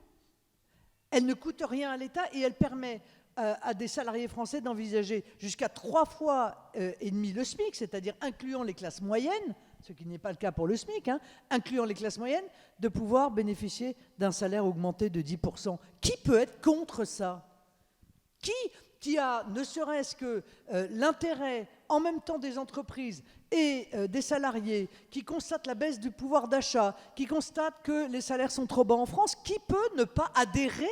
D: Elle ne coûte rien à l'État et elle permet à des salariés français d'envisager jusqu'à 3 fois et demi le SMIC, c'est-à-dire incluant les classes moyennes, ce qui n'est pas le cas pour le SMIC, incluant les classes moyennes, de pouvoir bénéficier d'un salaire augmenté de 10%. Qui peut être contre ça ? Qui a ne serait-ce que l'intérêt en même temps des entreprises et des salariés, qui constatent la baisse du pouvoir d'achat, qui constatent que les salaires sont trop bas en France, qui peut ne pas adhérer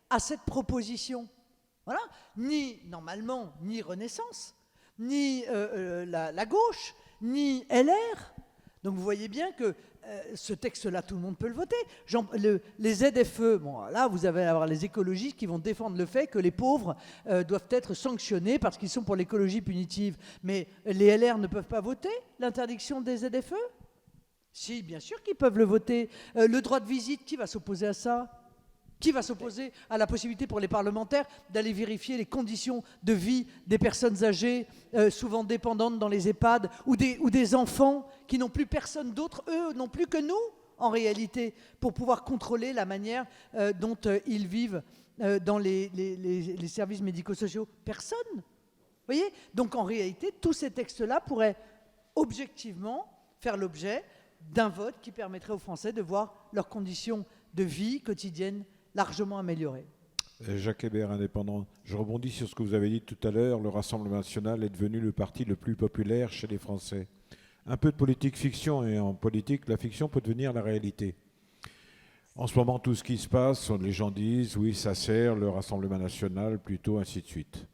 D: à cette proposition ? Voilà. Normalement, ni Renaissance, ni la gauche, ni LR. Donc vous voyez bien que ce texte-là, tout le monde peut le voter. Les ZFE, bon, là, vous allez avoir les écologistes qui vont défendre le fait que les pauvres doivent être sanctionnés parce qu'ils sont pour l'écologie punitive. Mais les LR ne peuvent pas voter l'interdiction des ZFE ? Si, bien sûr qu'ils peuvent le voter. Le droit de visite, qui va s'opposer à ça ? Qui va s'opposer à la possibilité pour les parlementaires d'aller vérifier les conditions de vie des personnes âgées, souvent dépendantes dans les EHPAD, ou des enfants qui n'ont plus personne d'autre, eux, non plus que nous, en réalité, pour pouvoir contrôler la manière dont ils vivent dans les services médico-sociaux? Personne. Vous voyez? Donc en réalité, tous ces textes-là pourraient objectivement faire l'objet d'un vote qui permettrait aux Français de voir leurs conditions de vie quotidienne largement améliorées.
J: Jacques Hébert, indépendant. Je rebondis sur ce que vous avez dit tout à l'heure. Le Rassemblement national est devenu le parti le plus populaire chez les Français. Un peu de politique fiction, et en politique, la fiction peut devenir la réalité. En ce moment, tout ce qui se passe, les gens disent, oui, ça sert le Rassemblement national, plutôt, ainsi de suite.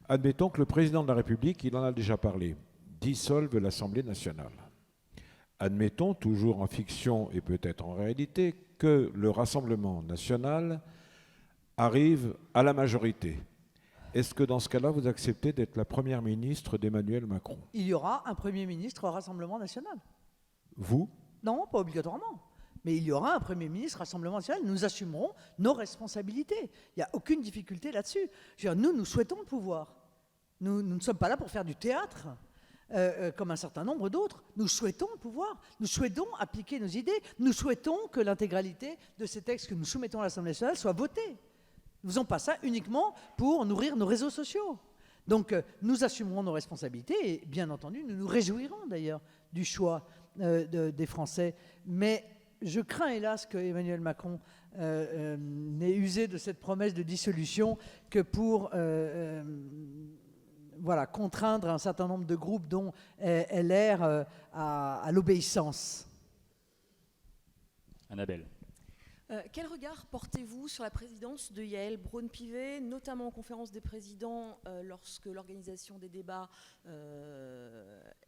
J: Admettons que le président de la République, il en a déjà parlé, dissolve l'Assemblée nationale. Admettons, toujours en fiction et peut-être en réalité, que le Rassemblement national arrive à la majorité. Est-ce que dans ce cas-là, vous acceptez d'être la première ministre d'Emmanuel Macron?
D: Il y aura un Premier ministre au Rassemblement national.
J: Vous?
D: Non, pas obligatoirement. Mais il y aura un Premier ministre Rassemblement national. Nous assumerons nos responsabilités. Il n'y a aucune difficulté là-dessus. Nous souhaitons le pouvoir. Nous ne sommes pas là pour faire du théâtre. Comme un certain nombre d'autres, nous souhaitons le pouvoir, nous souhaitons appliquer nos idées, nous souhaitons que l'intégralité de ces textes que nous soumettons à l'Assemblée nationale soit votée. Nous ne faisons pas ça uniquement pour nourrir nos réseaux sociaux. Donc nous assumerons nos responsabilités et bien entendu, nous nous réjouirons d'ailleurs du choix des Français. Mais je crains hélas que Emmanuel Macron n'ait usé de cette promesse de dissolution que pour... contraindre un certain nombre de groupes dont LR à l'obéissance.
B: Annabelle.
K: Quel regard portez-vous sur la présidence de Yaël Braun-Pivet, notamment en conférence des présidents lorsque l'organisation des débats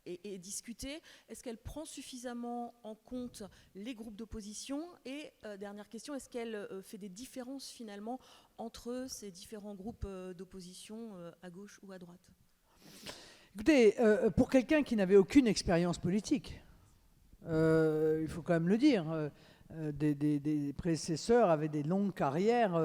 K: est discutée? Est-ce qu'elle prend suffisamment en compte les groupes d'opposition? Et dernière question, est-ce qu'elle fait des différences finalement entre ces différents groupes d'opposition à gauche ou à droite?
D: Écoutez, pour quelqu'un qui n'avait aucune expérience politique, il faut quand même le dire, des prédécesseurs avaient des longues carrières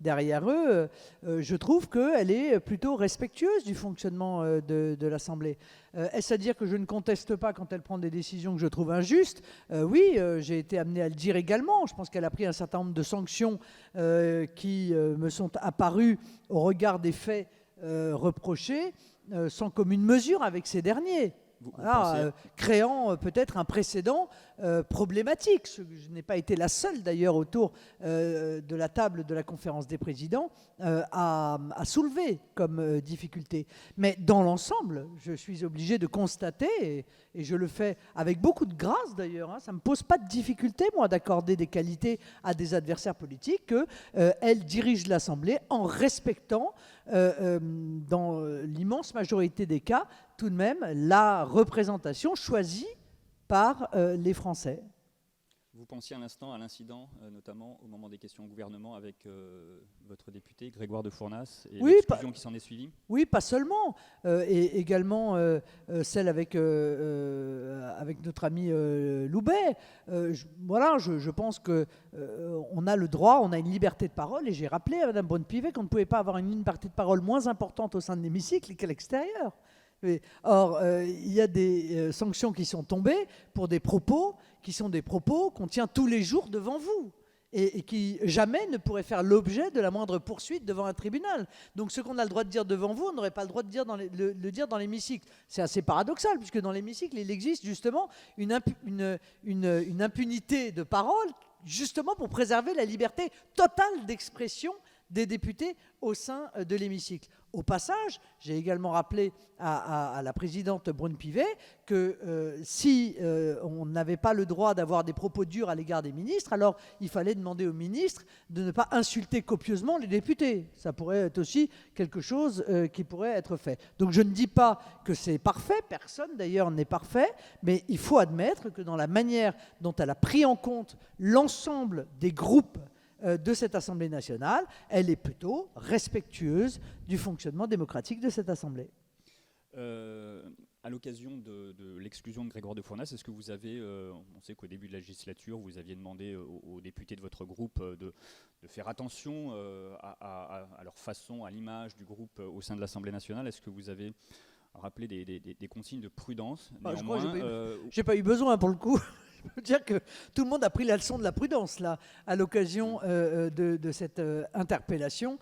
D: derrière eux, je trouve qu'elle est plutôt respectueuse du fonctionnement de l'Assemblée. Est-ce à dire que je ne conteste pas quand elle prend des décisions que je trouve injustes? Oui, j'ai été amené à le dire également. Je pense qu'elle a pris un certain nombre de sanctions qui me sont apparues au regard des faits reprochés sans commune mesure avec ces derniers. Créant peut-être un précédent problématique. Je n'ai pas été la seule d'ailleurs autour de la table de la conférence des présidents à soulever comme difficulté. Mais dans l'ensemble, je suis obligé de constater, et je le fais avec beaucoup de grâce d'ailleurs, ça ne me pose pas de difficulté moi d'accorder des qualités à des adversaires politiques, qu'elle dirige l'Assemblée en respectant dans l'immense majorité des cas tout de même la représentation choisie par les Français.
B: Vous pensiez à l'instant à l'incident, notamment au moment des questions au gouvernement avec votre député Grégoire de Fournas et l'exclusion qui s'en est suivie?
D: Oui, pas seulement. Et également celle avec notre ami Loubet. Je pense qu'on a le droit, on a une liberté de parole. Et j'ai rappelé à Mme Braun-Pivet qu'on ne pouvait pas avoir une liberté de parole moins importante au sein de l'hémicycle qu'à l'extérieur. Or, il y a des sanctions qui sont tombées pour des propos qui sont des propos qu'on tient tous les jours devant vous et qui jamais ne pourraient faire l'objet de la moindre poursuite devant un tribunal. Donc ce qu'on a le droit de dire devant vous, on n'aurait pas le droit de le dire dans l'hémicycle. C'est assez paradoxal, puisque dans l'hémicycle, il existe justement une impunité de parole, justement pour préserver la liberté totale d'expression des députés au sein de l'hémicycle. Au passage, j'ai également rappelé à la présidente Braun-Pivet que si on n'avait pas le droit d'avoir des propos durs à l'égard des ministres, alors il fallait demander aux ministres de ne pas insulter copieusement les députés. Ça pourrait être aussi quelque chose qui pourrait être fait. Donc je ne dis pas que c'est parfait, personne d'ailleurs n'est parfait, mais il faut admettre que dans la manière dont elle a pris en compte l'ensemble des groupes de cette Assemblée nationale, elle est plutôt respectueuse du fonctionnement démocratique de cette Assemblée.
B: À l'occasion de l'exclusion de Grégoire de Fournas, est-ce que vous avez, on sait qu'au début de la législature, vous aviez demandé aux députés de votre groupe de faire attention à leur façon, à l'image du groupe au sein de l'Assemblée nationale. Est-ce que vous avez rappelé des consignes de prudence?
D: Je crois que j'ai pas eu besoin pour le coup. Je peux dire que tout le monde a pris la leçon de la prudence là, à l'occasion de cette interpellation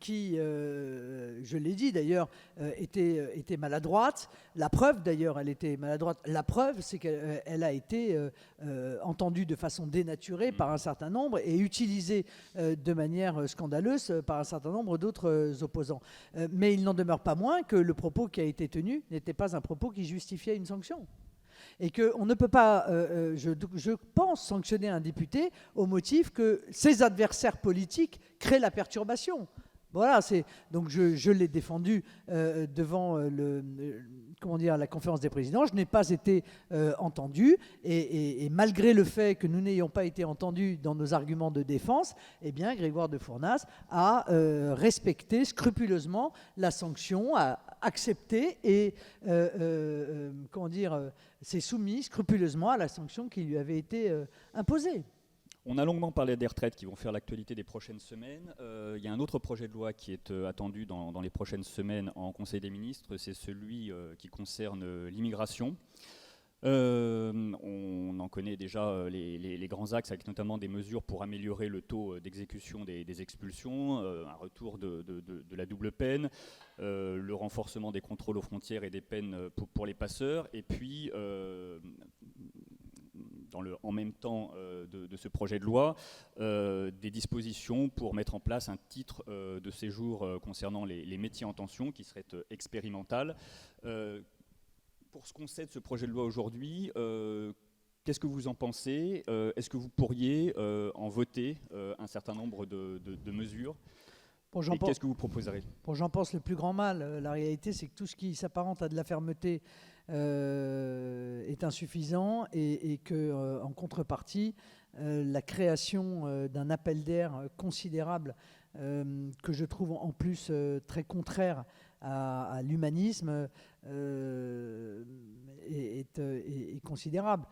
D: qui, je l'ai dit d'ailleurs, était maladroite. La preuve d'ailleurs, elle était maladroite. La preuve, c'est qu'elle a été entendue de façon dénaturée par un certain nombre et utilisée de manière scandaleuse par un certain nombre d'autres opposants. Mais il n'en demeure pas moins que le propos qui a été tenu n'était pas un propos qui justifiait une sanction. Et qu'on ne peut pas, je pense, sanctionner un député au motif que ses adversaires politiques créent la perturbation. Voilà, donc je l'ai défendu devant la conférence des présidents. Je n'ai pas été entendu et malgré le fait que nous n'ayons pas été entendus dans nos arguments de défense, eh bien, Grégoire de Fournas a respecté scrupuleusement la sanction, a accepté et s'est soumis scrupuleusement à la sanction qui lui avait été imposée.
B: On a longuement parlé des retraites qui vont faire l'actualité des prochaines semaines. Il y a un autre projet de loi qui est attendu dans les prochaines semaines en Conseil des ministres, c'est celui qui concerne l'immigration. On en connaît déjà les grands axes, avec notamment des mesures pour améliorer le taux d'exécution des expulsions, un retour de la double peine, le renforcement des contrôles aux frontières et des peines pour les passeurs, et puis en même temps de ce projet de loi, des dispositions pour mettre en place un titre de séjour concernant les métiers en tension qui serait expérimental. Pour ce qu'on sait de ce projet de loi aujourd'hui, qu'est-ce que vous en pensez? Est-ce que vous pourriez en voter un certain nombre de mesures? Et qu'est-ce que vous proposerez?
D: J'en pense le plus grand mal. La réalité, c'est que tout ce qui s'apparente à de la fermeté est insuffisant et qu'en contrepartie, la création d'un appel d'air considérable que je trouve en plus très contraire à l'humanisme est considérable.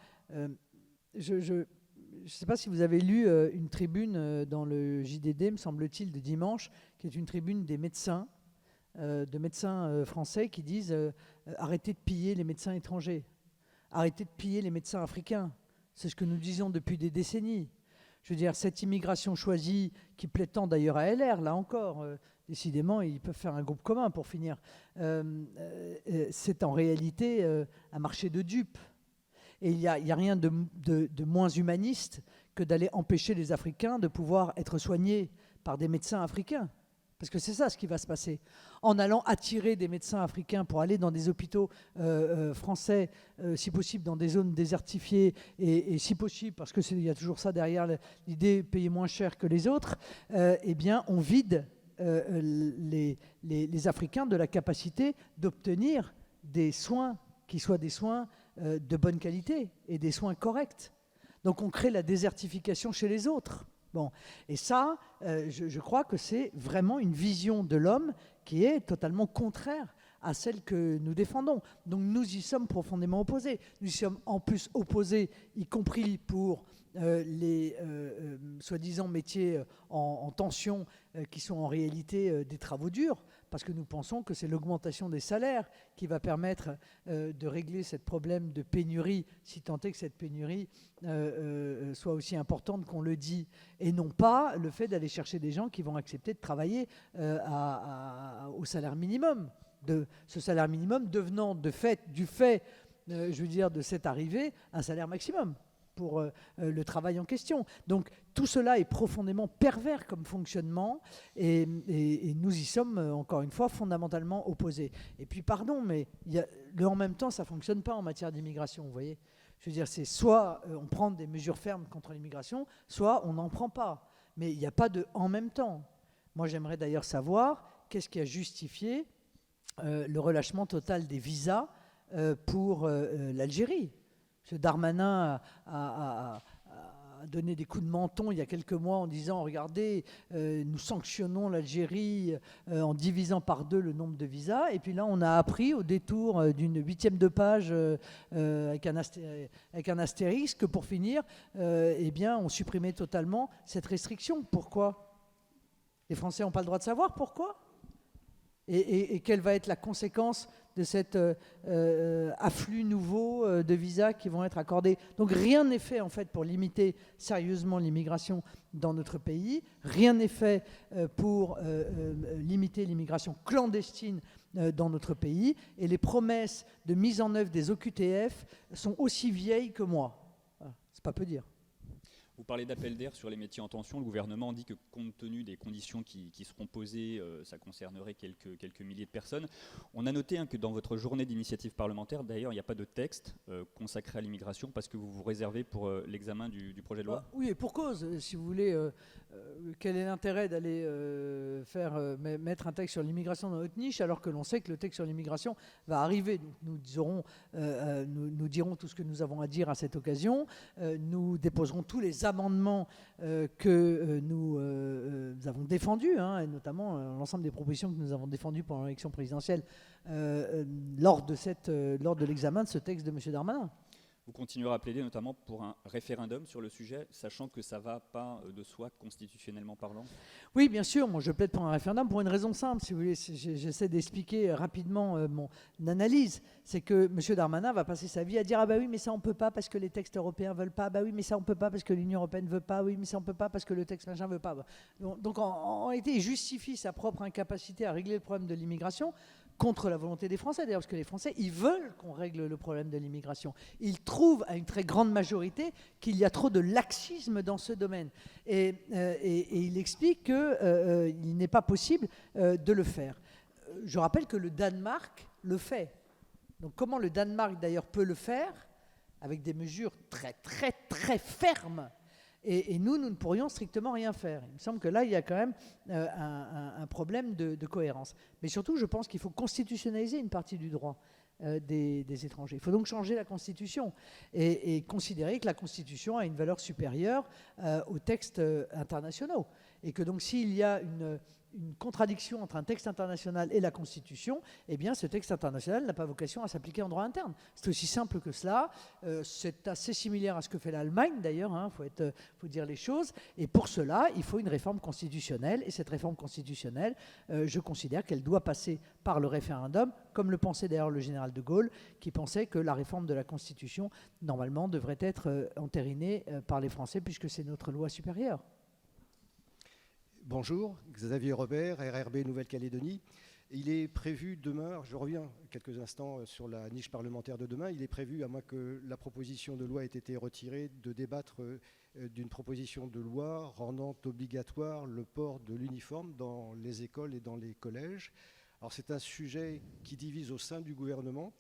D: Je ne sais pas si vous avez lu une tribune dans le JDD, me semble-t-il, de dimanche, qui est une tribune des médecins, de médecins français qui disent arrêtez de piller les médecins étrangers, arrêtez de piller les médecins africains. C'est ce que nous disons depuis des décennies. Je veux dire, cette immigration choisie, qui plaît tant d'ailleurs à LR, là encore, décidément, ils peuvent faire un groupe commun pour finir, c'est en réalité un marché de dupes. Et il n'y a rien de moins humaniste que d'aller empêcher les Africains de pouvoir être soignés par des médecins africains. Parce que c'est ça ce qui va se passer. En allant attirer des médecins africains pour aller dans des hôpitaux français, si possible dans des zones désertifiées, et si possible, parce qu'il y a toujours ça derrière l'idée, payer moins cher que les autres, eh bien on vide les Africains de la capacité d'obtenir des soins qui soient des soins de bonne qualité et des soins corrects. Donc on crée la désertification chez les autres. Bon. Et ça, je crois que c'est vraiment une vision de l'homme qui est totalement contraire à celle que nous défendons. Donc nous y sommes profondément opposés. Nous y sommes en plus opposés, y compris pour les soi-disant métiers en tension qui sont en réalité des travaux durs, parce que nous pensons que c'est l'augmentation des salaires qui va permettre de régler ce problème de pénurie, si tant est que cette pénurie soit aussi importante qu'on le dit, et non pas le fait d'aller chercher des gens qui vont accepter de travailler au salaire minimum. De ce salaire minimum devenant du fait de cette arrivée, un salaire maximum pour le travail en question. Donc tout cela est profondément pervers comme fonctionnement et nous y sommes encore une fois fondamentalement opposés. Et puis pardon, mais le en même temps ça ne fonctionne pas en matière d'immigration, vous voyez. Je veux dire, c'est soit on prend des mesures fermes contre l'immigration, soit on n'en prend pas. Mais il n'y a pas de en même temps. Moi j'aimerais d'ailleurs savoir qu'est-ce qui a justifié le relâchement total des visas pour l'Algérie. M. Darmanin a donné des coups de menton il y a quelques mois en disant regardez, nous sanctionnons l'Algérie en divisant par 2 le nombre de visas. Et puis là, on a appris au détour d'une 8e de page avec un astérisque que pour finir, eh bien, on supprimait totalement cette restriction. Pourquoi ? Les Français n'ont pas le droit de savoir pourquoi ? Et quelle va être la conséquence de cet afflux nouveau de visas qui vont être accordés. Donc rien n'est fait en fait pour limiter sérieusement l'immigration dans notre pays. Rien n'est fait pour limiter l'immigration clandestine dans notre pays. Et les promesses de mise en œuvre des OQTF sont aussi vieilles que moi. Voilà. C'est pas peu dire.
B: Vous parlez d'appel d'air sur les métiers en tension. Le gouvernement dit que compte tenu des conditions qui seront posées, ça concernerait quelques milliers de personnes. On a noté que dans votre journée d'initiative parlementaire, d'ailleurs, il n'y a pas de texte consacré à l'immigration parce que vous vous réservez pour l'examen du projet de loi.
D: Oui, et pour cause. Si vous voulez, quel est l'intérêt d'aller mettre un texte sur l'immigration dans notre niche alors que l'on sait que le texte sur l'immigration va arriver. Nous dirons tout ce que nous avons à dire à cette occasion. Nous déposerons tous les amendements que nous avons défendus, et notamment l'ensemble des propositions que nous avons défendues pendant l'élection présidentielle lors de l'examen de ce texte de M. Darmanin.
B: Vous continuerez à plaider notamment pour un référendum sur le sujet, sachant que ça ne va pas de soi constitutionnellement parlant?
D: Oui, bien sûr. Moi, je plaide pour un référendum pour une raison simple. Si vous voulez, j'essaie d'expliquer rapidement mon analyse. C'est que M. Darmanin va passer sa vie à dire « Ah bah oui, mais ça on ne peut pas parce que les textes européens ne veulent pas. Bah oui, mais ça on ne peut pas parce que l'Union européenne ne veut pas. Oui, mais ça on ne peut pas parce que le texte machin ne veut pas. » Donc, en réalité, il justifie sa propre incapacité à régler le problème de l'immigration contre la volonté des Français, d'ailleurs, parce que les Français, ils veulent qu'on règle le problème de l'immigration. Ils trouvent à une très grande majorité qu'il y a trop de laxisme dans ce domaine. Et il explique qu'il n'est pas possible de le faire. Je rappelle que le Danemark le fait. Donc comment le Danemark, d'ailleurs, peut le faire avec des mesures très, très, très fermes. Et nous ne pourrions strictement rien faire. Il me semble que là, il y a quand même un problème de cohérence. Mais surtout, je pense qu'il faut constitutionnaliser une partie du droit des étrangers. Il faut donc changer la Constitution et considérer que la Constitution a une valeur supérieure aux textes internationaux. Et que donc, s'il y a une contradiction entre un texte international et la Constitution, eh bien, ce texte international n'a pas vocation à s'appliquer en droit interne. C'est aussi simple que cela. C'est assez similaire à ce que fait l'Allemagne, d'ailleurs. Faut dire les choses. Et pour cela, il faut une réforme constitutionnelle. Et cette réforme constitutionnelle, je considère qu'elle doit passer par le référendum, comme le pensait d'ailleurs le général de Gaulle, qui pensait que la réforme de la Constitution, normalement, devrait être entérinée par les Français, puisque c'est notre loi supérieure.
L: Bonjour, Xavier Robert, RRB Nouvelle-Calédonie. Il est prévu demain, je reviens quelques instants sur la niche parlementaire de demain, il est prévu, à moins que la proposition de loi ait été retirée, de débattre d'une proposition de loi rendant obligatoire le port de l'uniforme dans les écoles et dans les collèges. Alors c'est un sujet qui divise au sein du gouvernement.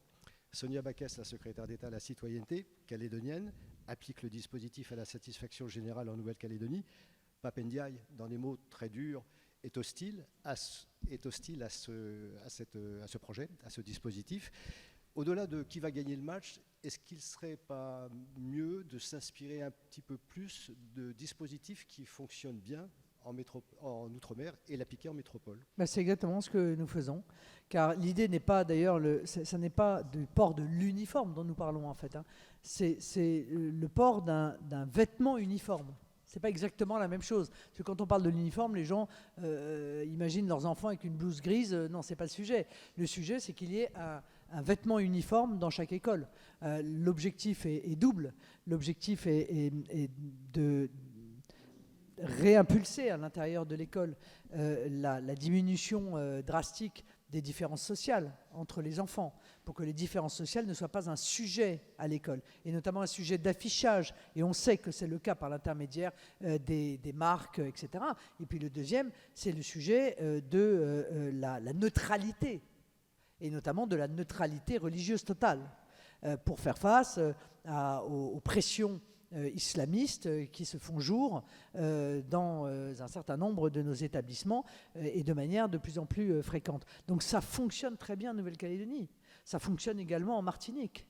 L: Sonia Backès, la secrétaire d'État à la citoyenneté calédonienne, applique le dispositif à la satisfaction générale en Nouvelle-Calédonie. Pap Ndiaye, dans des mots très durs, est hostile à ce projet, à ce dispositif. Au-delà de qui va gagner le match, est-ce qu'il ne serait pas mieux de s'inspirer un petit peu plus de dispositifs qui fonctionnent bien en Outre-mer et l'appliquer en métropole?
D: C'est exactement ce que nous faisons. Car l'idée n'est pas d'ailleurs, ce n'est pas du port de l'uniforme dont nous parlons en fait. C'est le port d'un vêtement uniforme. Ce n'est pas exactement la même chose. Parce que quand on parle de l'uniforme, les gens imaginent leurs enfants avec une blouse grise. Non, ce n'est pas le sujet. Le sujet, c'est qu'il y ait un vêtement uniforme dans chaque école. L'objectif est double. L'objectif est de réimpulser à l'intérieur de l'école la diminution drastique des différences sociales entre les enfants, pour que les différences sociales ne soient pas un sujet à l'école, et notamment un sujet d'affichage, et on sait que c'est le cas par l'intermédiaire des marques, etc. Et puis le deuxième, c'est le sujet de la neutralité, et notamment de la neutralité religieuse totale, pour faire face aux pressions islamistes qui se font jour dans un certain nombre de nos établissements et de manière de plus en plus fréquente. Donc ça fonctionne très bien en Nouvelle-Calédonie. Ça fonctionne également en Martinique.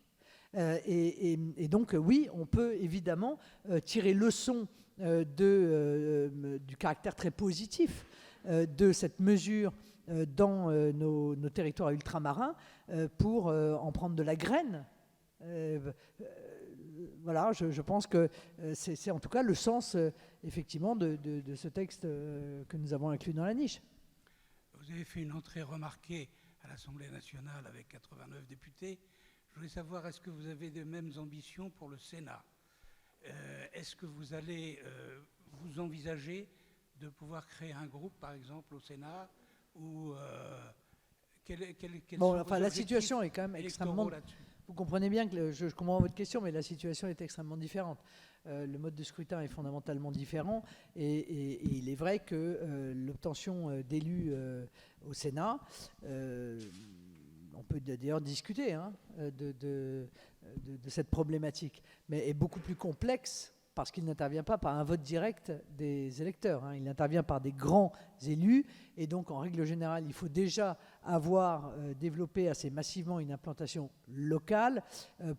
D: Et donc, oui, on peut évidemment tirer leçon du caractère très positif de cette mesure dans nos territoires ultramarins pour en prendre de la graine. Voilà, je pense que c'est en tout cas le sens, effectivement, de ce texte que nous avons inclus dans la niche.
F: Vous avez fait une entrée remarquée à l'Assemblée nationale avec 89 députés. Je voulais savoir, est-ce que vous avez les mêmes ambitions pour le Sénat ? Est-ce que vous allez vous envisager de pouvoir créer un groupe, par exemple, au Sénat ou
D: bon, enfin, la situation est quand même extrêmement... Vous comprenez bien que je comprends votre question, mais la situation est extrêmement différente. Le mode de scrutin est fondamentalement différent et il est vrai que l'obtention d'élus au Sénat, on peut d'ailleurs discuter de cette problématique, mais est beaucoup plus complexe parce qu'il n'intervient pas par un vote direct des électeurs. Il intervient par des grands élus. Et donc, en règle générale, il faut déjà avoir développé assez massivement une implantation locale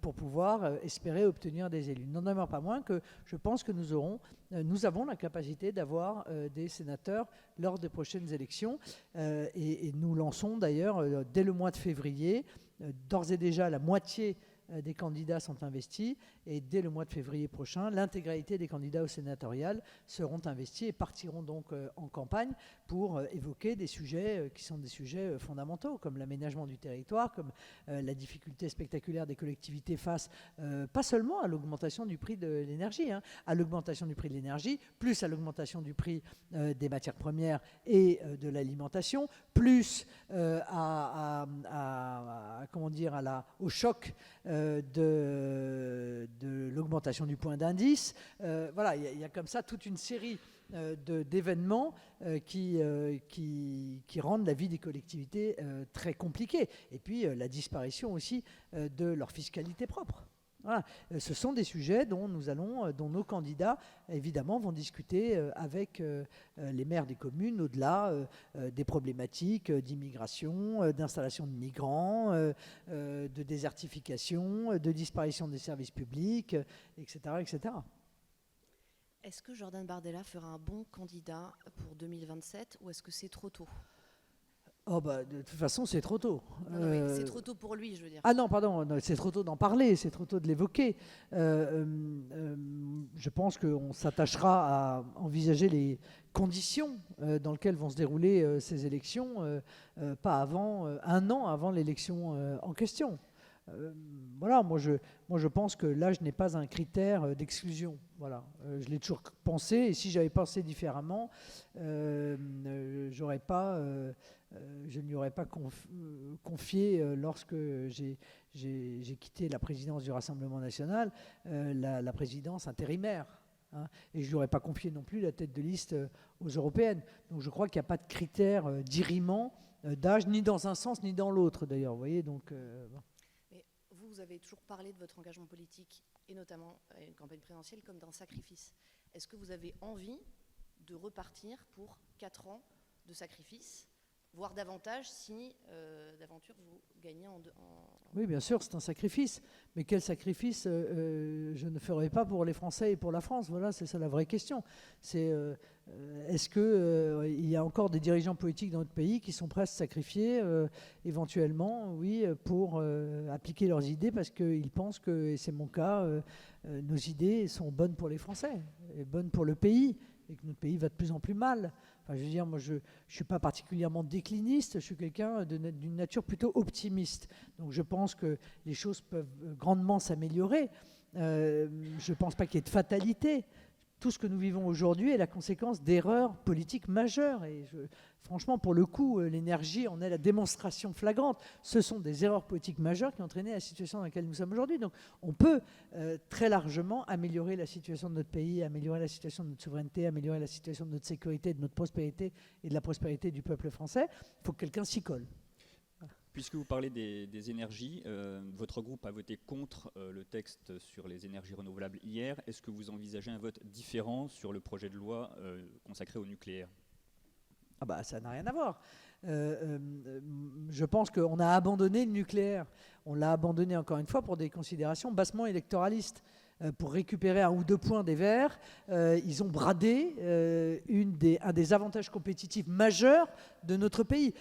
D: pour pouvoir espérer obtenir des élus. N'en demeure pas moins que je pense que nous avons la capacité d'avoir des sénateurs lors des prochaines élections. Et nous lançons d'ailleurs, dès le mois de février, d'ores et déjà la moitié des candidats sont investis et dès le mois de février prochain, l'intégralité des candidats au sénatorial seront investis et partiront donc en campagne pour évoquer des sujets qui sont des sujets fondamentaux comme l'aménagement du territoire, comme la difficulté spectaculaire des collectivités face pas seulement à l'augmentation du prix de l'énergie, à l'augmentation du prix de l'énergie, plus à l'augmentation du prix des matières premières et de l'alimentation, plus au choc de l'augmentation du point d'indice. Voilà, il y a comme ça toute une série d'événements qui rendent la vie des collectivités très compliquée. Et puis la disparition aussi de leur fiscalité propre. Voilà. Ce sont des sujets dont nos candidats, évidemment, vont discuter avec les maires des communes, au-delà des problématiques d'immigration, d'installation de migrants, de désertification, de disparition des services publics, etc., etc.
K: Est-ce que Jordan Bardella fera un bon candidat pour 2027 ou est-ce que c'est trop tôt ?
D: Oh bah, de toute façon, c'est trop tôt.
K: Non, c'est trop tôt pour lui, je veux dire.
D: Ah non, pardon, c'est trop tôt d'en parler, c'est trop tôt de l'évoquer. Je pense qu'on s'attachera à envisager les conditions dans lesquelles vont se dérouler ces élections, pas avant, un an avant l'élection en question. Voilà, moi je pense que l'âge n'est pas un critère d'exclusion. Voilà, je l'ai toujours pensé, et si j'avais pensé différemment, je ne lui aurais pas confié, lorsque j'ai quitté la présidence du Rassemblement national, la présidence intérimaire. Et je ne lui aurais pas confié non plus la tête de liste aux européennes. Donc je crois qu'il n'y a pas de critère d'irriment d'âge, ni dans un sens, ni dans l'autre d'ailleurs. Vous voyez, donc... Bon.
K: Vous avez toujours parlé de votre engagement politique, et notamment à une campagne présidentielle, comme d'un sacrifice. Est-ce que vous avez envie de repartir pour 4 ans de sacrifice, voire davantage si, d'aventure, vous gagnez en...
D: Oui, bien sûr, c'est un sacrifice. Mais quel sacrifice je ne ferai pas pour les Français et pour la France? Voilà, c'est ça la vraie question. C'est est-ce qu'il y a encore des dirigeants politiques dans notre pays qui sont prêts à se sacrifier éventuellement, oui, pour appliquer leurs idées parce qu'ils pensent que, et c'est mon cas, nos idées sont bonnes pour les Français et bonnes pour le pays et que notre pays va de plus en plus mal. Enfin, je veux dire, moi, je ne suis pas particulièrement décliniste, je suis quelqu'un d'une nature plutôt optimiste. Donc je pense que les choses peuvent grandement s'améliorer. Je ne pense pas qu'il y ait de fatalité. Tout ce que nous vivons aujourd'hui est la conséquence d'erreurs politiques majeures. Et franchement, pour le coup, l'énergie en est la démonstration flagrante. Ce sont des erreurs politiques majeures qui ont entraîné la situation dans laquelle nous sommes aujourd'hui. Donc on peut très largement améliorer la situation de notre pays, améliorer la situation de notre souveraineté, améliorer la situation de notre sécurité, de notre prospérité et de la prospérité du peuple français. Il faut que quelqu'un s'y colle.
B: Puisque vous parlez des énergies, votre groupe a voté contre le texte sur les énergies renouvelables hier. Est-ce que vous envisagez un vote différent sur le projet de loi consacré au nucléaire ?
D: Ah bah ça n'a rien à voir. Je pense qu'on a abandonné le nucléaire. On l'a abandonné encore une fois pour des considérations bassement électoralistes. Pour récupérer 1 ou 2 points des Verts, ils ont bradé un des avantages compétitifs majeurs de notre pays.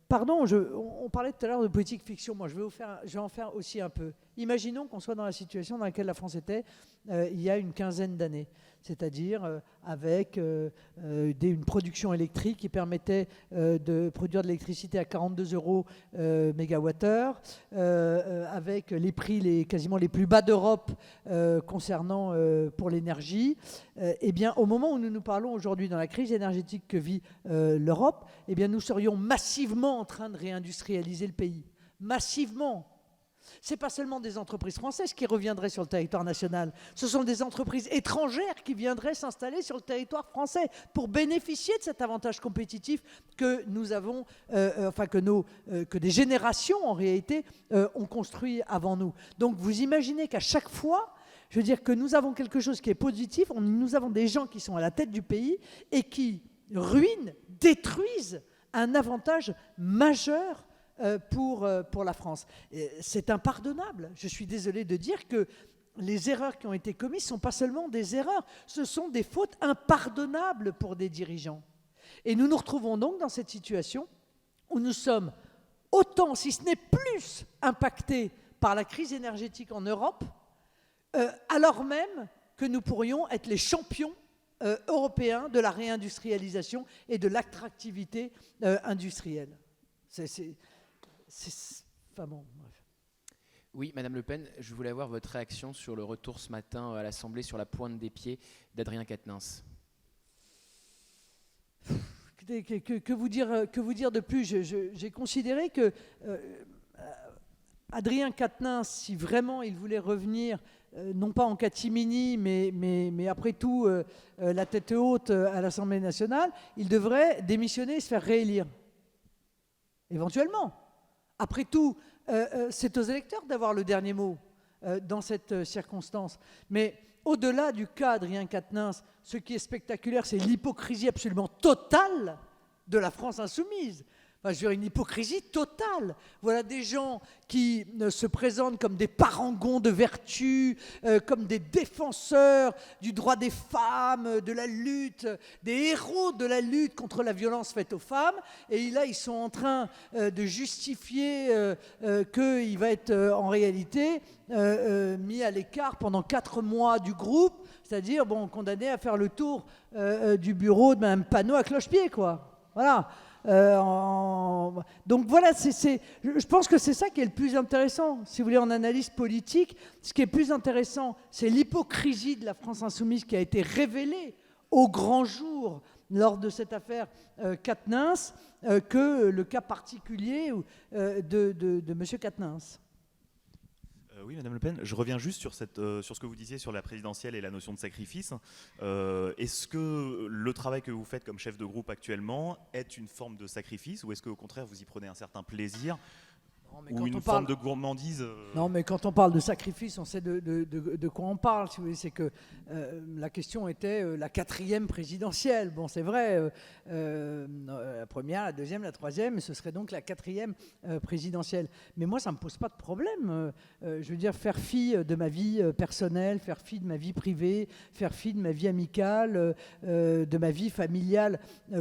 D: Pardon, on parlait tout à l'heure de politique fiction. Moi, je vais en faire aussi un peu. Imaginons qu'on soit dans la situation dans laquelle la France était il y a une quinzaine d'années, c'est-à-dire avec une production électrique qui permettait de produire de l'électricité à 42 € mégawattheure, avec les prix quasiment les plus bas d'Europe concernant pour l'énergie. Eh bien, au moment où nous parlons aujourd'hui dans la crise énergétique que vit l'Europe, eh bien, nous serions massivement en train de réindustrialiser le pays. Massivement. Ce n'est pas seulement des entreprises françaises qui reviendraient sur le territoire national, ce sont des entreprises étrangères qui viendraient s'installer sur le territoire français pour bénéficier de cet avantage compétitif que nous avons, que des générations en réalité ont construit avant nous. Donc vous imaginez qu'à chaque fois, je veux dire que nous avons quelque chose qui est positif, nous avons des gens qui sont à la tête du pays et qui ruinent, détruisent un avantage majeur pour la France. C'est impardonnable. Je suis désolé de dire que les erreurs qui ont été commises ne sont pas seulement des erreurs, ce sont des fautes impardonnables pour des dirigeants. Et nous nous retrouvons donc dans cette situation où nous sommes autant, si ce n'est plus, impactés par la crise énergétique en Europe, alors même que nous pourrions être les champions européens de la réindustrialisation et de l'attractivité industrielle. Enfin bon, bref.
M: Oui, Madame Le Pen, je voulais avoir votre réaction sur le retour ce matin à l'Assemblée sur la pointe des pieds d'Adrien Quatennens.
D: Que vous dire de plus? J'ai considéré que Adrien Quatennens, si vraiment il voulait revenir, non pas en catimini, mais après tout la tête haute à l'Assemblée nationale, il devrait démissionner et se faire réélire. Éventuellement. Après tout, c'est aux électeurs d'avoir le dernier mot dans cette circonstance. Mais au-delà du cas Adrien Quatennens, ce qui est spectaculaire, c'est l'hypocrisie absolument totale de la France insoumise. Enfin, je veux dire, une hypocrisie totale. Voilà des gens qui se présentent comme des parangons de vertu, comme des défenseurs du droit des femmes, de la lutte, des héros de la lutte contre la violence faite aux femmes. Et là, ils sont en train de justifier qu'il va être en réalité mis à l'écart pendant 4 mois du groupe, c'est-à-dire condamné à faire le tour du bureau de Mme Panot à cloche-pied, quoi. Voilà. Donc voilà, je pense que c'est ça qui est le plus intéressant. Si vous voulez, en analyse politique, ce qui est plus intéressant, c'est l'hypocrisie de la France insoumise qui a été révélée au grand jour lors de cette affaire Quatennens que le cas particulier de M. Quatennens.
N: Oui, Madame Le Pen, je reviens juste sur ce que vous disiez sur la présidentielle et la notion de sacrifice. Est-ce que le travail que vous faites comme chef de groupe actuellement est une forme de sacrifice ou est-ce qu'au contraire vous y prenez un certain plaisir ou une forme de gourmandise
D: Non, mais quand on parle de sacrifice, on sait de quoi on parle. Si vous voulez, c'est que la question était la 4e présidentielle. Bon, c'est vrai, la première, la deuxième, la troisième, ce serait donc la 4e présidentielle. Mais moi, ça ne me pose pas de problème. Je veux dire, faire fi de ma vie personnelle, faire fi de ma vie privée, faire fi de ma vie amicale, de ma vie familiale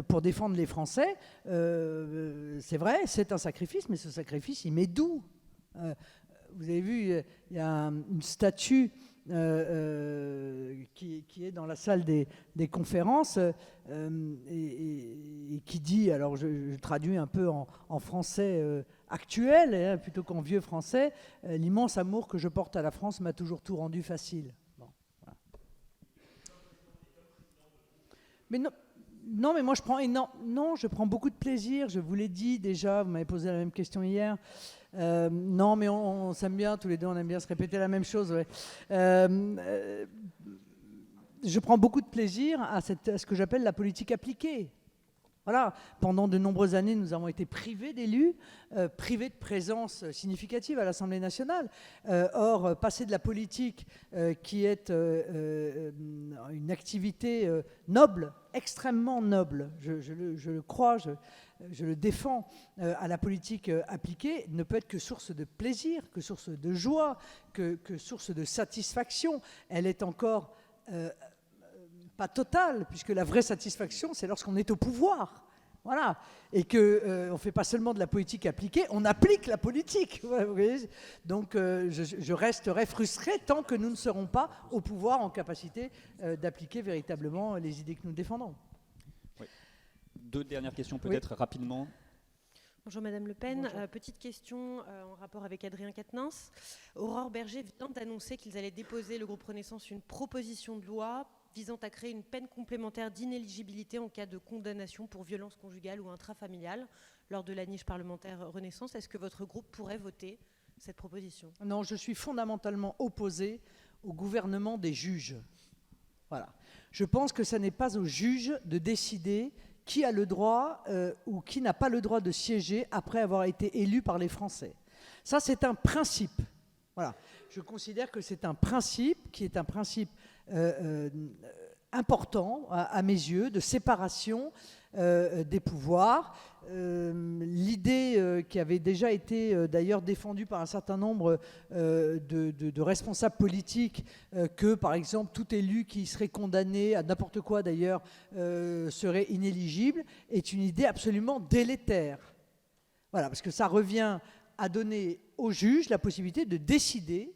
D: pour défendre les Français, c'est vrai, c'est un sacrifice, mais ce sacrifice, il m'est doux. Vous avez vu, il y a une statue qui est dans la salle des conférences et qui dit, alors je traduis un peu en français actuel plutôt qu'en vieux français, l'immense amour que je porte à la France m'a toujours tout rendu facile. Bon, voilà. Mais non, mais moi je prends beaucoup de plaisir, je vous l'ai dit déjà, vous m'avez posé la même question hier. Non, mais on s'aime bien, tous les deux, on aime bien se répéter la même chose. Ouais. Je prends beaucoup de plaisir à ce que j'appelle la politique appliquée. Voilà, pendant de nombreuses années, nous avons été privés d'élus, privés de présence significative à l'Assemblée nationale. Or, passer de la politique, qui est une activité noble, extrêmement noble, je le crois, je le défends, à la politique appliquée, ne peut être que source de plaisir, que source de joie, que source de satisfaction. Elle est encore pas totale, puisque la vraie satisfaction, c'est lorsqu'on est au pouvoir. Voilà. Et qu'on ne fait pas seulement de la politique appliquée, on applique la politique. Vous voyez. Donc je resterai frustré tant que nous ne serons pas au pouvoir en capacité d'appliquer véritablement les idées que nous défendons.
B: Oui. Deux dernières questions peut-être rapidement.
O: Bonjour Madame Le Pen. Petite question en rapport avec Adrien Quatennens. Aurore Berger vient d'annoncer qu'ils allaient déposer, le groupe Renaissance, une proposition de loi visant à créer une peine complémentaire d'inéligibilité en cas de condamnation pour violence conjugale ou intrafamiliale lors de la niche parlementaire Renaissance. Est-ce que votre groupe pourrait voter cette proposition?
D: Non, je suis fondamentalement opposé au gouvernement des juges. Voilà. Je pense que ce n'est pas aux juges de décider qui a le droit ou qui n'a pas le droit de siéger après avoir été élu par les Français. Ça, c'est un principe. Voilà. Je considère que c'est un principe qui est un principe important à mes yeux, de séparation des pouvoirs. L'idée qui avait déjà été d'ailleurs défendue par un certain nombre de responsables politiques que, par exemple, tout élu qui serait condamné à n'importe quoi d'ailleurs serait inéligible, est une idée absolument délétère. Voilà, parce que ça revient à donner aux juges la possibilité de décider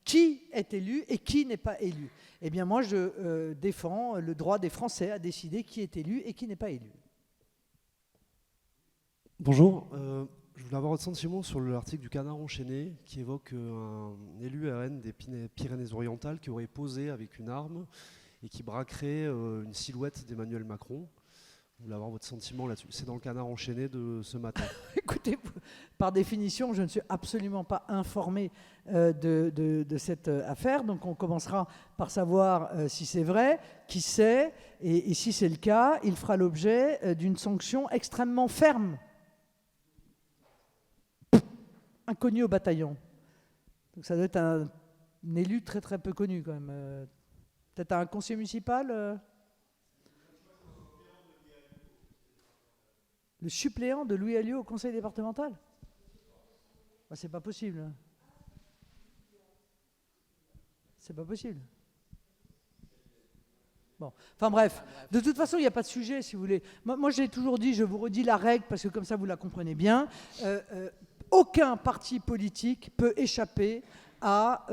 D: qui est élu et qui n'est pas élu. Eh bien, moi, je défends le droit des Français à décider qui est élu et qui n'est pas élu.
P: Bonjour, je voulais avoir votre sentiment sur l'article du Canard enchaîné qui évoque un élu RN des Pyrénées-Orientales qui aurait posé avec une arme et qui braquerait une silhouette d'Emmanuel Macron. Je voulais avoir votre sentiment là-dessus. C'est dans le Canard enchaîné de ce matin.
D: Écoutez, par définition, je ne suis absolument pas informé de cette affaire. Donc on commencera par savoir si c'est vrai, qui c'est, et si c'est le cas, il fera l'objet d'une sanction extrêmement ferme. Inconnu au bataillon. Donc ça doit être un élu très très peu connu quand même. Peut-être un conseiller municipal Le suppléant de Louis Alliot au conseil départemental? Ben, c'est pas possible. C'est pas possible. Bon, enfin bref, de toute façon, il n'y a pas de sujet, si vous voulez. Moi j'ai toujours dit, je vous redis la règle, parce que comme ça vous la comprenez bien, aucun parti politique peut échapper à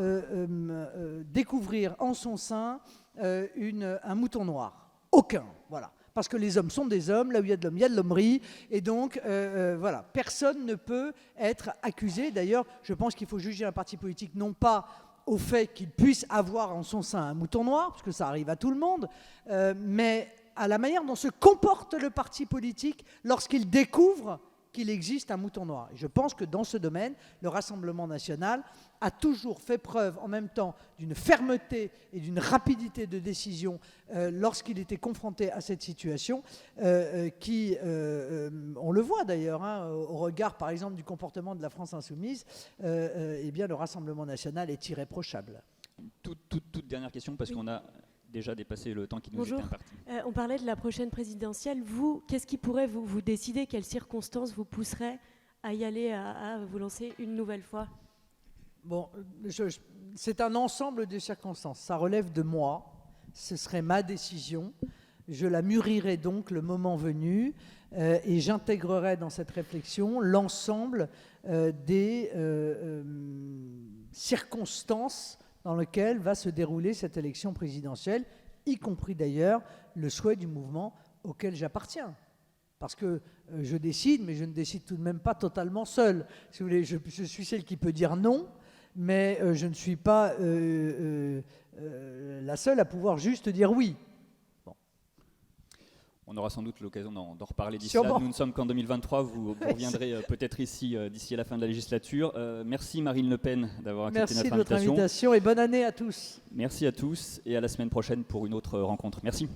D: découvrir en son sein un mouton noir. Aucun, voilà. Parce que les hommes sont des hommes, là où il y a de l'homme, il y a de l'hommerie, et donc voilà, personne ne peut être accusé. D'ailleurs, je pense qu'il faut juger un parti politique non pas au fait qu'il puisse avoir en son sein un mouton noir, parce que ça arrive à tout le monde, mais à la manière dont se comporte le parti politique lorsqu'il découvre qu'il existe un mouton noir. Et je pense que dans ce domaine, le Rassemblement national a toujours fait preuve en même temps d'une fermeté et d'une rapidité de décision lorsqu'il était confronté à cette situation qui, on le voit d'ailleurs, hein, au regard par exemple du comportement de la France insoumise, eh bien le Rassemblement national est irréprochable.
B: Toute dernière question, parce qu'on a déjà dépassé le temps qui nous était imparti.
O: On parlait de la prochaine présidentielle. Vous, qu'est-ce qui pourrait vous décider? Quelles circonstances vous pousseraient à y aller, à vous lancer une nouvelle fois?
D: Bon, c'est un ensemble de circonstances. Ça relève de moi. Ce serait ma décision. Je la mûrirai donc le moment venu et j'intégrerai dans cette réflexion l'ensemble des circonstances dans lequel va se dérouler cette élection présidentielle, y compris d'ailleurs le souhait du mouvement auquel j'appartiens. Parce que je décide, mais je ne décide tout de même pas totalement seul. Si vous voulez, je suis celle qui peut dire non, mais je ne suis pas la seule à pouvoir juste dire oui. Bon.
B: On aura sans doute l'occasion d'en reparler d'ici là. Nous ne sommes qu'en 2023, vous reviendrez peut-être ici d'ici à la fin de la législature. Merci Marine Le Pen d'avoir accepté notre invitation.
D: Merci de votre invitation et bonne année à tous.
B: Merci à tous et à la semaine prochaine pour une autre rencontre. Merci.